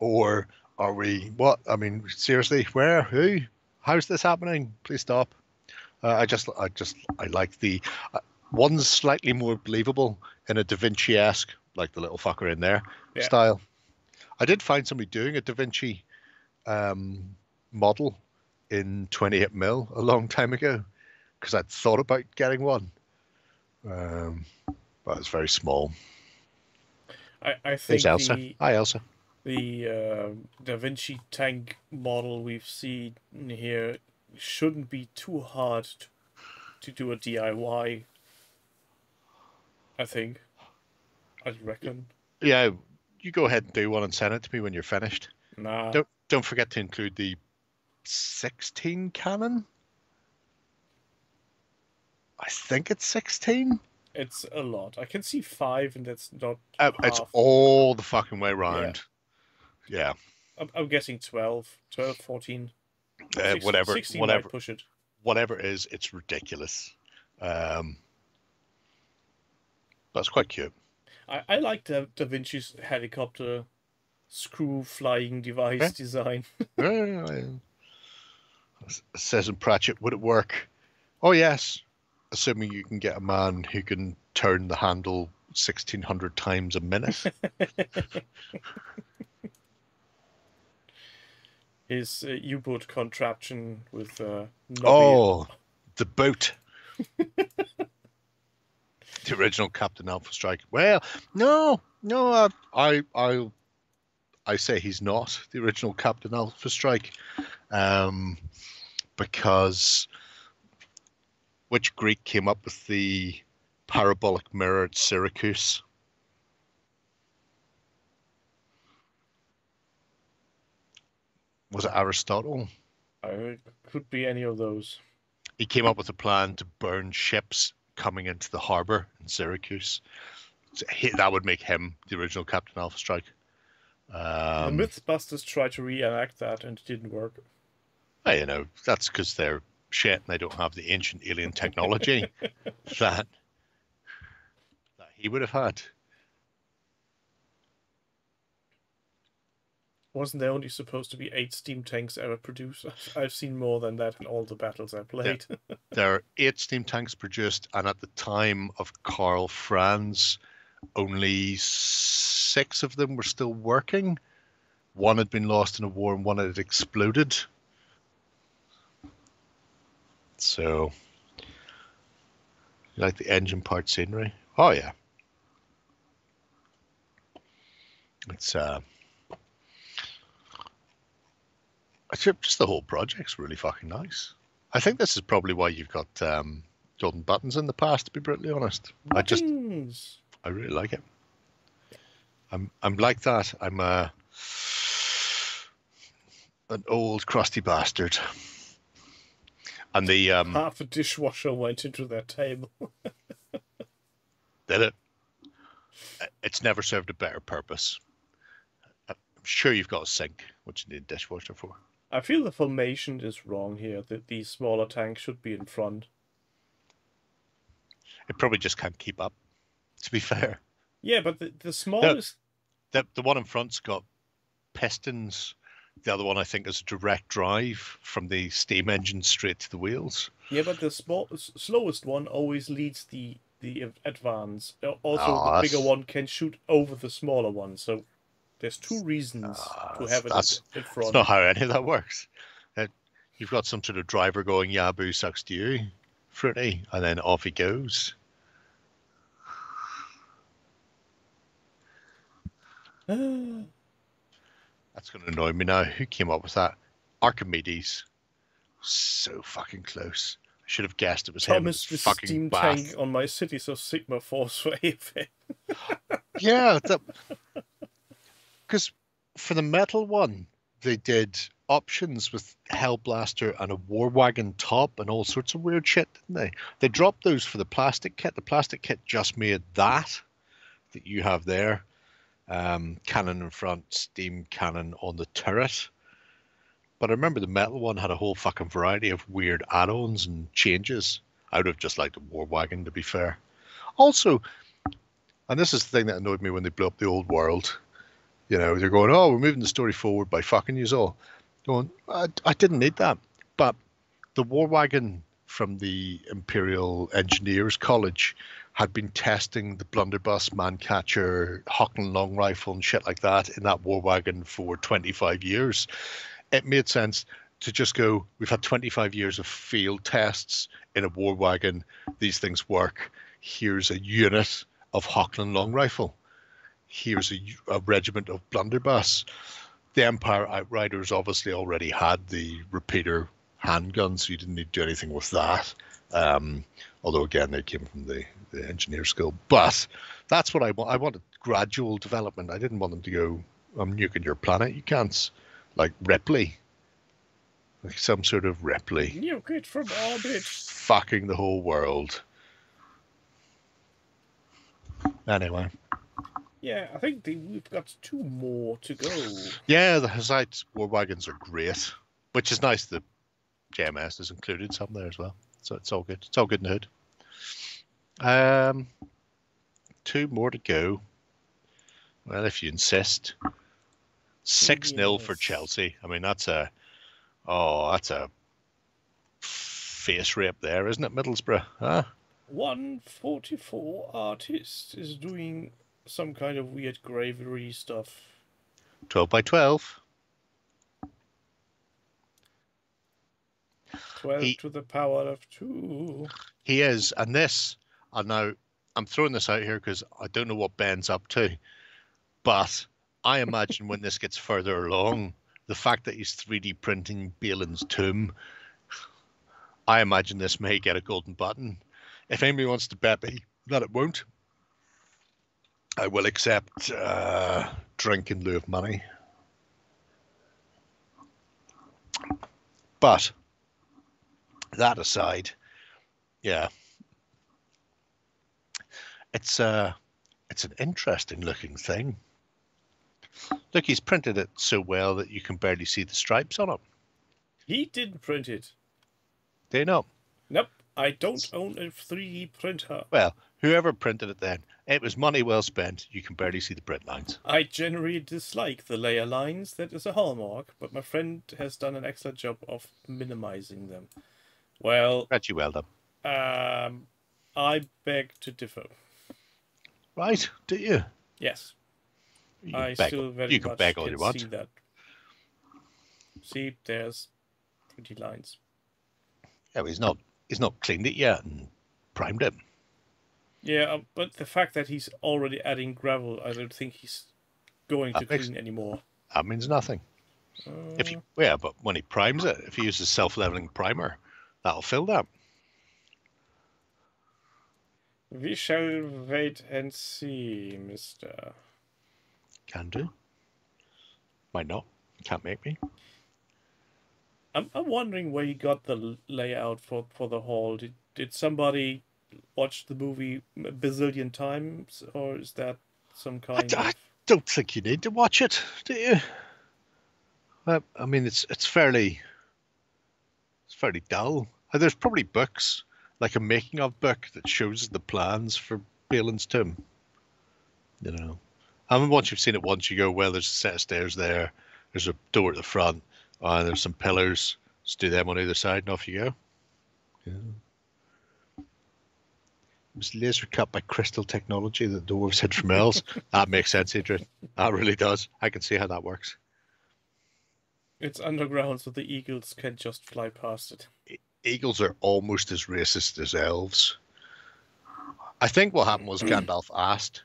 or are we what? I mean, seriously, where, who, how's this happening? Please stop. I like the one's slightly more believable in a Da Vinci-esque, like the little fucker in there style. I did find somebody doing a Da Vinci model in 28mm a long time ago because I'd thought about getting one, but it's very small. I think there's Elsa. Hi, Elsa. The Da Vinci tank model we've seen here shouldn't be too hard to do a DIY. I think. I reckon. Yeah, you go ahead and do one and send it to me when you're finished. Nah. Don't forget to include the 16 cannon. I think it's 16. It's a lot. I can see 5, and that's not. It's all the fucking way around. Yeah. I'm guessing 12, 14. 16 whatever. Might push it. Whatever it is, it's ridiculous. That's quite cute. I like Da Vinci's helicopter screw flying device design. Says in Pratchett, would it work? Oh yes, assuming you can get a man who can turn the handle 1,600 times a minute. His U-boat contraption with the boat. The original Captain Alpha Strike. Well, no, I say he's not the original Captain Alpha Strike, because which Greek came up with the parabolic mirror at Syracuse? Was it Aristotle? It could be any of those. He came up with a plan to burn ships coming into the harbor in Syracuse That would make him the original Captain Alpha Strike. The Mythbusters tried to reenact that and it didn't work. You know, that's because they're shit and they don't have the ancient alien technology that he would have had. Wasn't there only supposed to be 8 steam tanks ever produced? I've seen more than that in all the battles I played. There are 8 steam tanks produced, and at the time of Karl Franz, only 6 of them were still working. 1 had been lost in a war and 1 had exploded. So, you like the engine part scenery? Oh yeah. It's just the whole project's really fucking nice. I think this is probably why you've got golden buttons in the past, to be brutally honest. Buttons. I really like it. I'm like that. I'm an old crusty bastard. And the half a dishwasher went into that table. Did it? It's never served a better purpose. I'm sure you've got a sink, which you need a dishwasher for. I feel the formation is wrong here, that these smaller tanks should be in front. It probably just can't keep up, to be fair. Yeah, but the smallest... The one in front's got pistons. The other one, I think, is a direct drive from the steam engine straight to the wheels. Yeah, but the slowest one always leads the advance. Also, the bigger one can shoot over the smaller one, so... There's 2 reasons to have it in front. That's not how any of that works. You've got some sort of driver going, Yabu sucks to you, fruity, and then off he goes. That's going to annoy me now. Who came up with that? Archimedes. So fucking close. I should have guessed it was Thomas him. The steam tank on my Cities of Sigma Force for AFA. Yeah, because for the metal one, they did options with Hellblaster and a War Wagon top and all sorts of weird shit, didn't they? They dropped those for the plastic kit. The plastic kit just made that you have there. Cannon in front, steam cannon on the turret. But I remember the metal one had a whole fucking variety of weird add-ons and changes. I would have just liked a War Wagon, to be fair. Also, and this is the thing that annoyed me when they blew up the old world. You know, they're going, oh, we're moving the story forward by fucking yous all. Going, I didn't need that. But the War Wagon from the Imperial Engineers College had been testing the blunderbuss, Mancatcher, Hockland long rifle and shit like that in that War Wagon for 25 years. It made sense to just go, we've had 25 years of field tests in a War Wagon. These things work. Here's a unit of Hockland long rifle. Here's a regiment of blunderbuss. The Empire Outriders obviously already had the repeater handguns, so you didn't need to do anything with that. Although, again, they came from the engineer school. But that's what I want. I wanted gradual development. I didn't want them to go, I'm nuking your planet, you can't. Like Ripley. Like some sort of Ripley. Nuke it from orbit. Fucking the whole world. Anyway. Yeah, I think we've got 2 more to go. Yeah, the Hussite War Wagons are great, which is nice. The JMS is included some there as well, so it's all good. It's all good in the hood. 2 more to go. Well, if you insist. 6-0 for Chelsea. I mean, that's a face rape there, isn't it, Middlesbrough? Huh? 144 artist is doing some kind of weird gravery stuff. 12 by 12. 12 to the power of 2. He is, and now I'm throwing this out here because I don't know what Ben's up to, but I imagine when this gets further along, the fact that he's 3D printing Balin's tomb, I imagine this may get a golden button. If anybody wants to bet me that it won't, I will accept drink in lieu of money. But that aside, yeah, it's It's an interesting looking thing. Look, he's printed it so well that you can barely see the stripes on it. He didn't print it. Do you know? Nope, I don't own a 3D printer. Well, whoever printed it then, it was money well spent. You can barely see the print lines. I generally dislike the layer lines. That is a hallmark, but my friend has done an excellent job of minimizing them. Well, Pretty well done. I beg to differ. Right, do you? Yes. You can I beg, still very you can much beg all can you want. see that. See, there's pretty lines. Yeah, but he's not cleaned it yet and primed it. Yeah, but the fact that he's already adding gravel, I don't think he's going to clean anymore. That means nothing. But when he primes it, if he uses self-leveling primer, that'll fill that. We shall wait and see, mister. Can do. Might not. Can't make me. I'm wondering where you got the layout for the hall. Did somebody watch the movie a bazillion times, or is that some kind of... I don't think you need to watch it, do you? I mean, it's fairly dull. There's probably books, like a making of book that shows the plans for Balin's tomb. You know, I mean, once you've seen it once, you go, well, there's a set of stairs there, there's a door at the front, and there's some pillars. Just do them on either side, and off you go. Yeah. It was laser cut by crystal technology that the dwarves hid from elves. That makes sense, Adrian. That really does. I can see how that works. It's underground, so the eagles can just fly past it. Eagles are almost as racist as elves. I think what happened was Gandalf asked,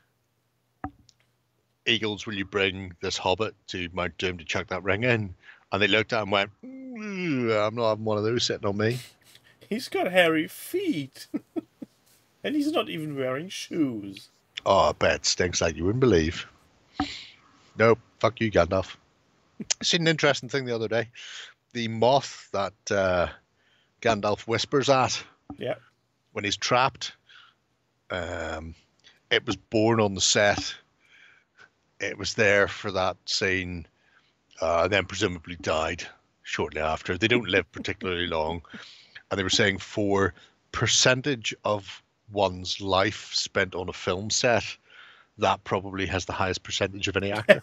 Eagles, will you bring this hobbit to Mount Doom to chuck that ring in? And they looked at him and went, I'm not having one of those sitting on me. He's got hairy feet. And he's not even wearing shoes. Oh, I bet it stinks like you wouldn't believe. Nope, fuck you, Gandalf. I seen an interesting thing the other day. The moth that Gandalf whispers at when he's trapped, it was born on the set. It was there for that scene, and then presumably died shortly after. They don't live particularly long. And they were saying for percentage of one's life spent on a film set, that probably has the highest percentage of any actor.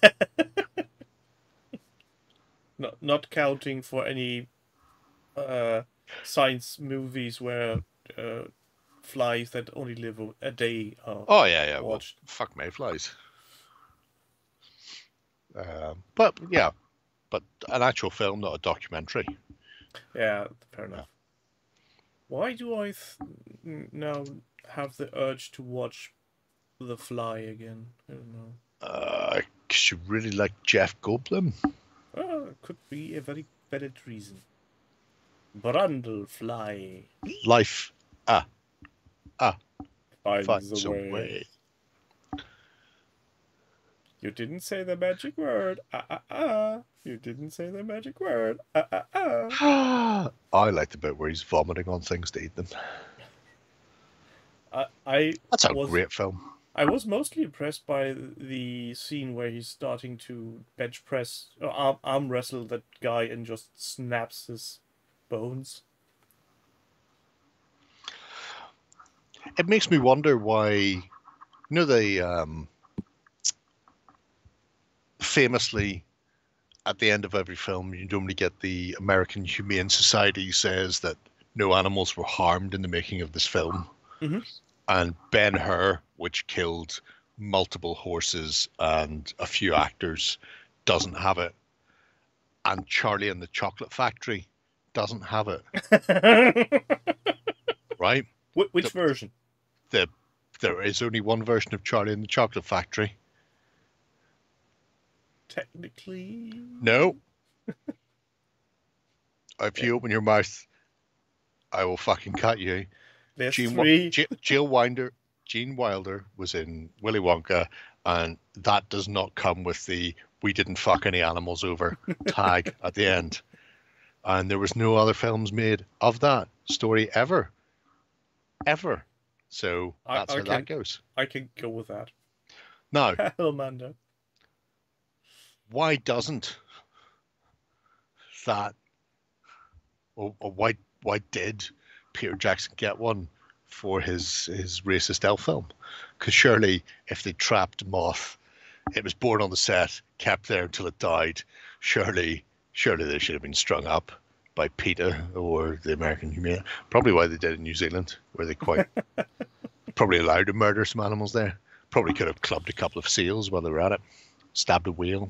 Not counting for any science movies where flies that only live a day are watched. Well, fuck mayflies. But an actual film, not a documentary. Yeah, fair enough. Why do I now have the urge to watch The Fly again? I don't know. 'Cause you really like Jeff Goldblum. It could be a very valid reason. Brundlefly. Life. Finds a way. You didn't say the magic word. You didn't say the magic word. I like the bit where he's vomiting on things to eat them. That's a great film. I was mostly impressed by the scene where he's starting to bench press or arm wrestle that guy and just snaps his bones. It makes me wonder why, they famously at the end of every film you normally get the American Humane Society says that no animals were harmed in the making of this film. Mm-hmm. And Ben-Hur, which killed multiple horses and a few actors, doesn't have it. And Charlie and the Chocolate Factory doesn't have it. Right? Which version? There is only one version of Charlie and the Chocolate Factory. Technically... No. If you open your mouth, I will fucking cut you. There's three. Gene Wilder was in Willy Wonka, and that does not come with the "we didn't fuck any animals over" tag at the end. And there was no other films made of that story ever. So that's how that goes. I can go with that. Now, Hellmander. why doesn't that, or why did Peter Jackson get one for his racist elf film? Because surely if they trapped Moth, it was born on the set, kept there until it died. Surely they should have been strung up by PETA or the American Humane. Probably why they did in New Zealand, where they quite probably allowed to murder some animals there. Probably could have clubbed a couple of seals while they were at it, stabbed a whale,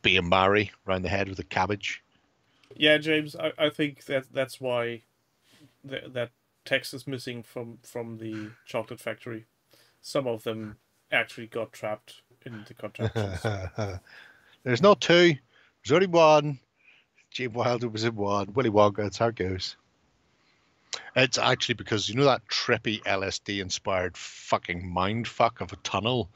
beat a Mary round the head with a cabbage. Yeah, James, I think that's why that text is missing from the chocolate factory. Some of them actually got trapped in the contraptions. There's not two. There's only one. Gene Wilder was in one. Willy Wonka, that's how it goes. It's actually because, you know, that trippy LSD-inspired fucking mindfuck of a tunnel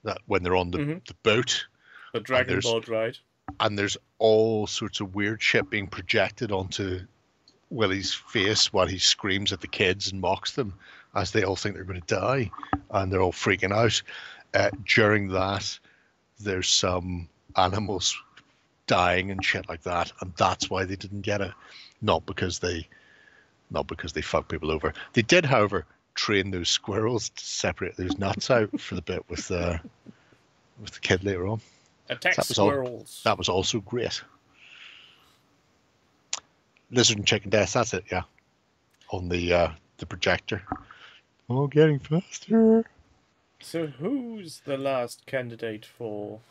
that when they're on the boat. The Dragon Boat ride. And there's all sorts of weird shit being projected onto Willy's face while he screams at the kids and mocks them as they all think they're going to die. And they're all freaking out. During that, there's some animals dying and shit like that, and that's why they didn't get it. Not because they fuck people over. They did, however, train those squirrels to separate those nuts out for the bit with the kid later on. Attack squirrels. That was also great. Lizard and Chicken Death, that's it, yeah. On the projector. Oh, getting faster. So who's the last candidate for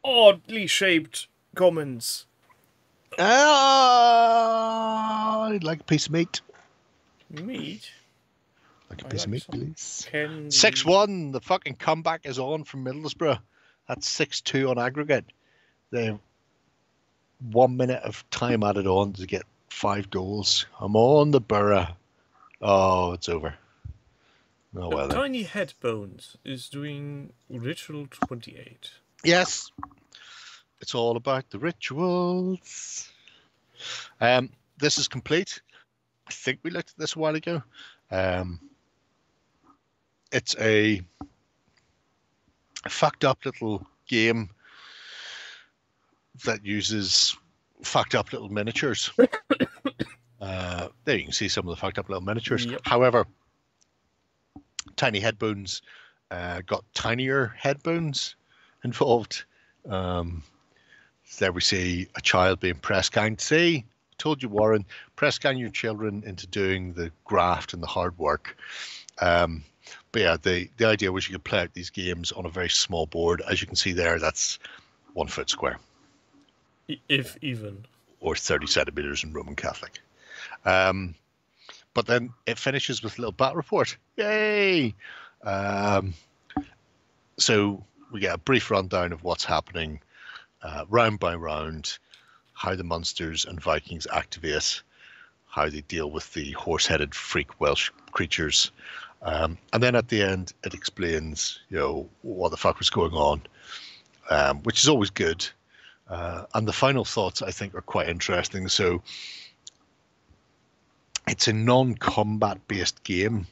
oddly shaped comments? I'd like a piece of meat. Meat? Like a piece of meat, please. 6-1. 6-1. The fucking comeback is on from Middlesbrough. That's 6-2 on aggregate. They've 1 minute of time added on to get 5 goals. I'm on the Borough. Oh, it's over. Oh, well, Tiny Headbones is doing Ritual 28. Yes. It's all about the rituals. This is complete. I think we looked at this a while ago. It's a fucked up little game that uses fucked up little miniatures. There you can see some of the fucked up little miniatures. Yep. However, Tiny Headbones got tinier headbones involved. There we see a child being press ganged. See, told you, Warren, press gang your children into doing the graft and the hard work. But yeah, the idea was you could play out these games on a very small board. As you can see there, that's 1 foot square. If even. Or 30 centimeters in Roman Catholic. But then it finishes with a little battle report. Yay! So we get a brief rundown of what's happening round by round, how the monsters and Vikings activate, how they deal with the horse-headed freak Welsh creatures. And then at the end, it explains, you know, what the fuck was going on, which is always good. And the final thoughts, I think, are quite interesting. So it's a non-combat based game,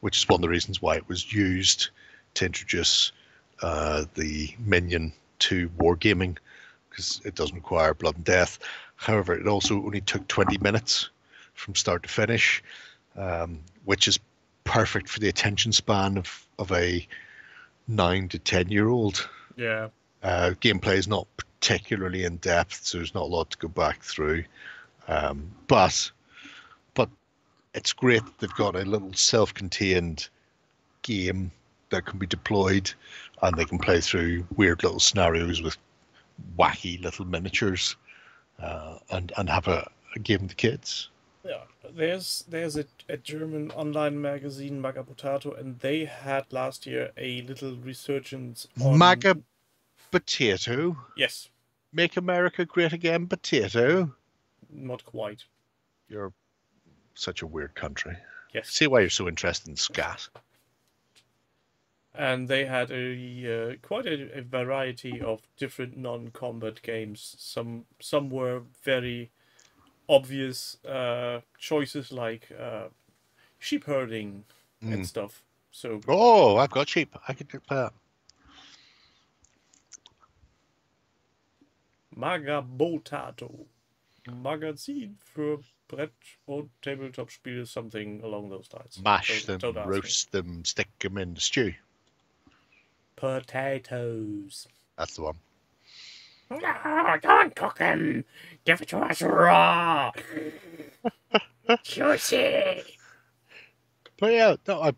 which is one of the reasons why it was used to introduce the minion to wargaming, because it doesn't require blood and death. However, it also only took 20 minutes from start to finish, which is perfect for the attention span of a 9 to 10-year-old. Yeah. Gameplay is not particularly in depth, so there's not a lot to go back through. But it's great that they've got a little self-contained game that can be deployed, and they can play through weird little scenarios with wacky little miniatures, and have a game to kids. Yeah, there's a German online magazine, Maga Potato, and they had last year a little resurgence on... Maga Potato? Yes. Make America Great Again Potato? Not quite. You're such a weird country. Yes. See why you're so interested in scat. And they had quite a variety of different non-combat games. Some were very obvious choices, like sheep herding and stuff. So Oh, I've got sheep. I could get that. Magabotato. Magazin für Brett- und Tabletop-Spiele, something along those lines. Mash them, Don't ask me. roast them, stick them in the stew. Potatoes. That's the one. No, don't cook them. Give it to us raw. Juicy. But yeah, no,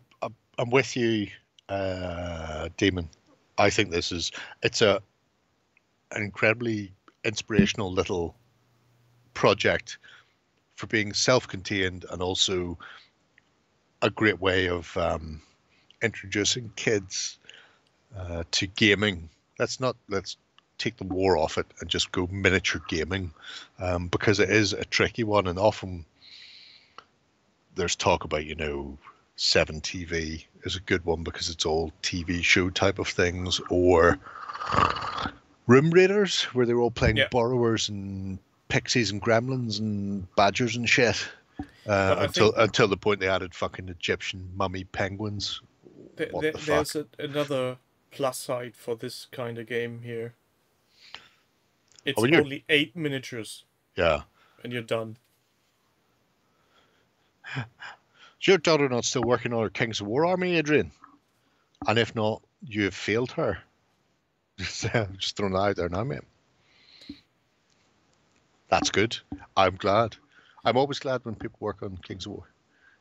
I'm with you, Damon. I think it's an incredibly inspirational little project for being self-contained and also a great way of introducing kids to gaming. Let's take the war off it and just go miniature gaming, because it is a tricky one, and often there's talk about, 7 TV is a good one because it's all TV show type of things, or Room Raiders where they were all playing borrowers and pixies and gremlins and badgers and shit, until the point they added fucking Egyptian mummy penguins. There's another plus side for this kind of game here. It's only 8 miniatures. Yeah. And you're done. Is your daughter not still working on her Kings of War army, Adrian? And if not, you have failed her. Just throwing that out there now, mate. That's good. I'm glad. I'm always glad when people work on Kings of War.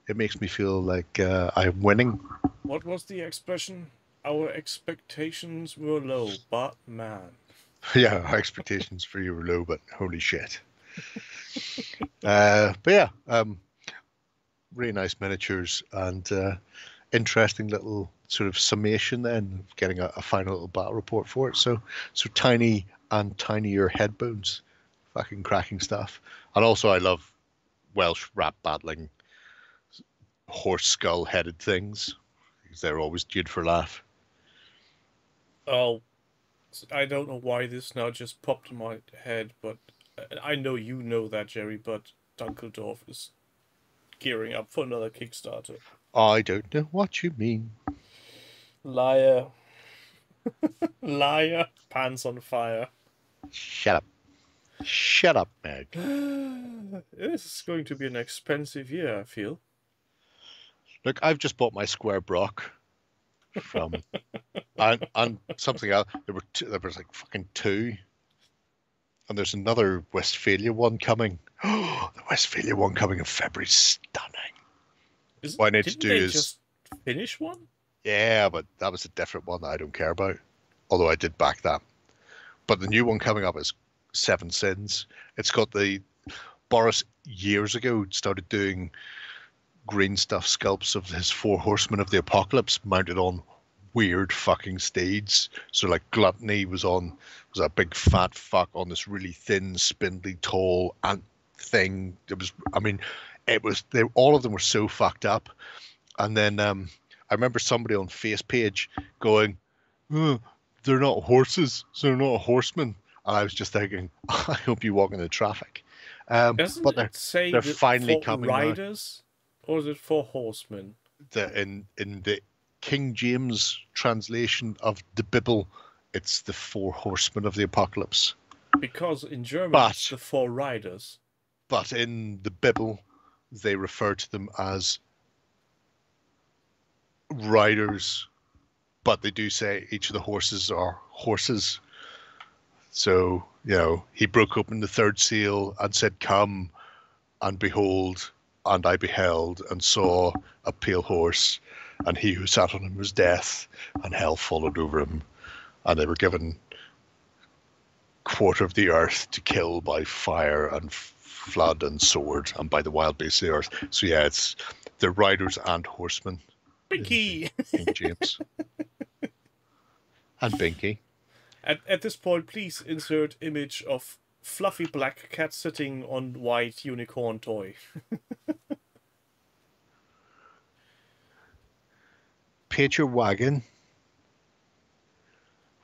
It makes me feel like I'm winning. What was the expression? Our expectations were low, but man. Yeah, our expectations for you were low, but holy shit. But yeah, really nice miniatures and interesting little sort of summation then, of getting a final little battle report for it. So tiny and tinier head bones. Fucking cracking stuff. And also I love Welsh rap battling horse skull headed things, because they're always good for a laugh. Oh, I don't know why this now just popped in my head, but I know you know that, Jerry, but Dunkeldorf is gearing up for another Kickstarter. I don't know what you mean. Liar. Liar. Pants on fire. Shut up. Shut up, Meg. This is going to be an expensive year, I feel. Look, I've just bought my square Brock from and something else. There was like fucking 2, and there's another Westphalia one coming. Oh, the Westphalia one coming in February, stunning. What I need to do is just finish one. Yeah, but that was a different one that I don't care about. Although I did back that. But the new one coming up is 7 Sins. It's got Boris years ago started doing green stuff sculpts of his 4 horsemen of the apocalypse mounted on weird fucking steeds. So like Gluttony was a big fat fuck on this really thin, spindly, tall ant thing. All of them were so fucked up. And then I remember somebody on Face page going, oh, they're not horses, so they're not horsemen. And I was just thinking, I hope you walk into traffic. But they're finally coming riders, or is it for horsemen? In the King James translation of the Bible, it's the 4 horsemen of the apocalypse. Because in German, it's the 4 riders. But in the Bible, they refer to them as riders, but they do say each of the horses are horses. So, he broke open the 3rd seal and said, come, and behold, and I beheld and saw a pale horse, and he who sat on him was death, and hell followed over him. And they were given 1/4 of the earth to kill by fire and flood and sword, and by the wild beasts of the earth. So yeah, it's the riders and horsemen. Binky! King James. And Binky. At this point, please insert image of fluffy black cat sitting on white unicorn toy. Pager Wagon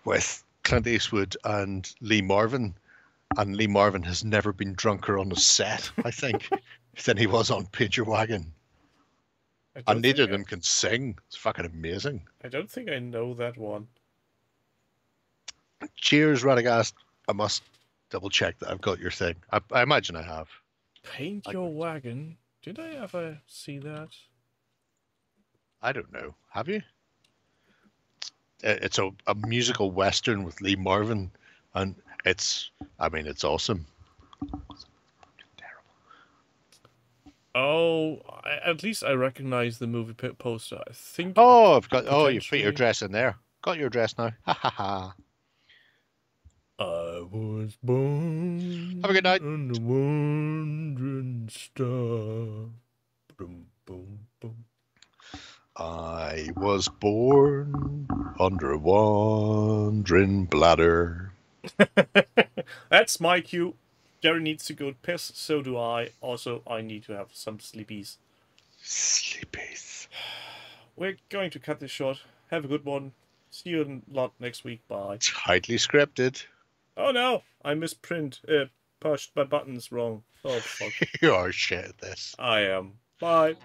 with Clint Eastwood and Lee Marvin. And Lee Marvin has never been drunker on a set, I think, than he was on Pager Wagon. And neither of them can sing. It's fucking amazing. I don't think I know that one. Cheers, Radagast. I must double check that I've got your thing. I imagine I have. Paint Your Wagon. Did I ever see that? I don't know. Have you? It's a musical western with Lee Marvin, and it's awesome. Oh, at least I recognize the movie poster. I think. Oh, I've got. Oh, you put your address in there. Got your address now. Ha ha ha. I was born. Have a good night. On the wandering star. Boom, boom, boom. I was born under a wandering bladder. That's my cue. Gary needs to go to piss, so do I. Also, I need to have some sleepies. Sleepies. We're going to cut this short. Have a good one. See you a lot next week. Bye. Tightly scripted. Oh no! I pushed my buttons wrong. Oh fuck. You are shit at this. I am. Bye.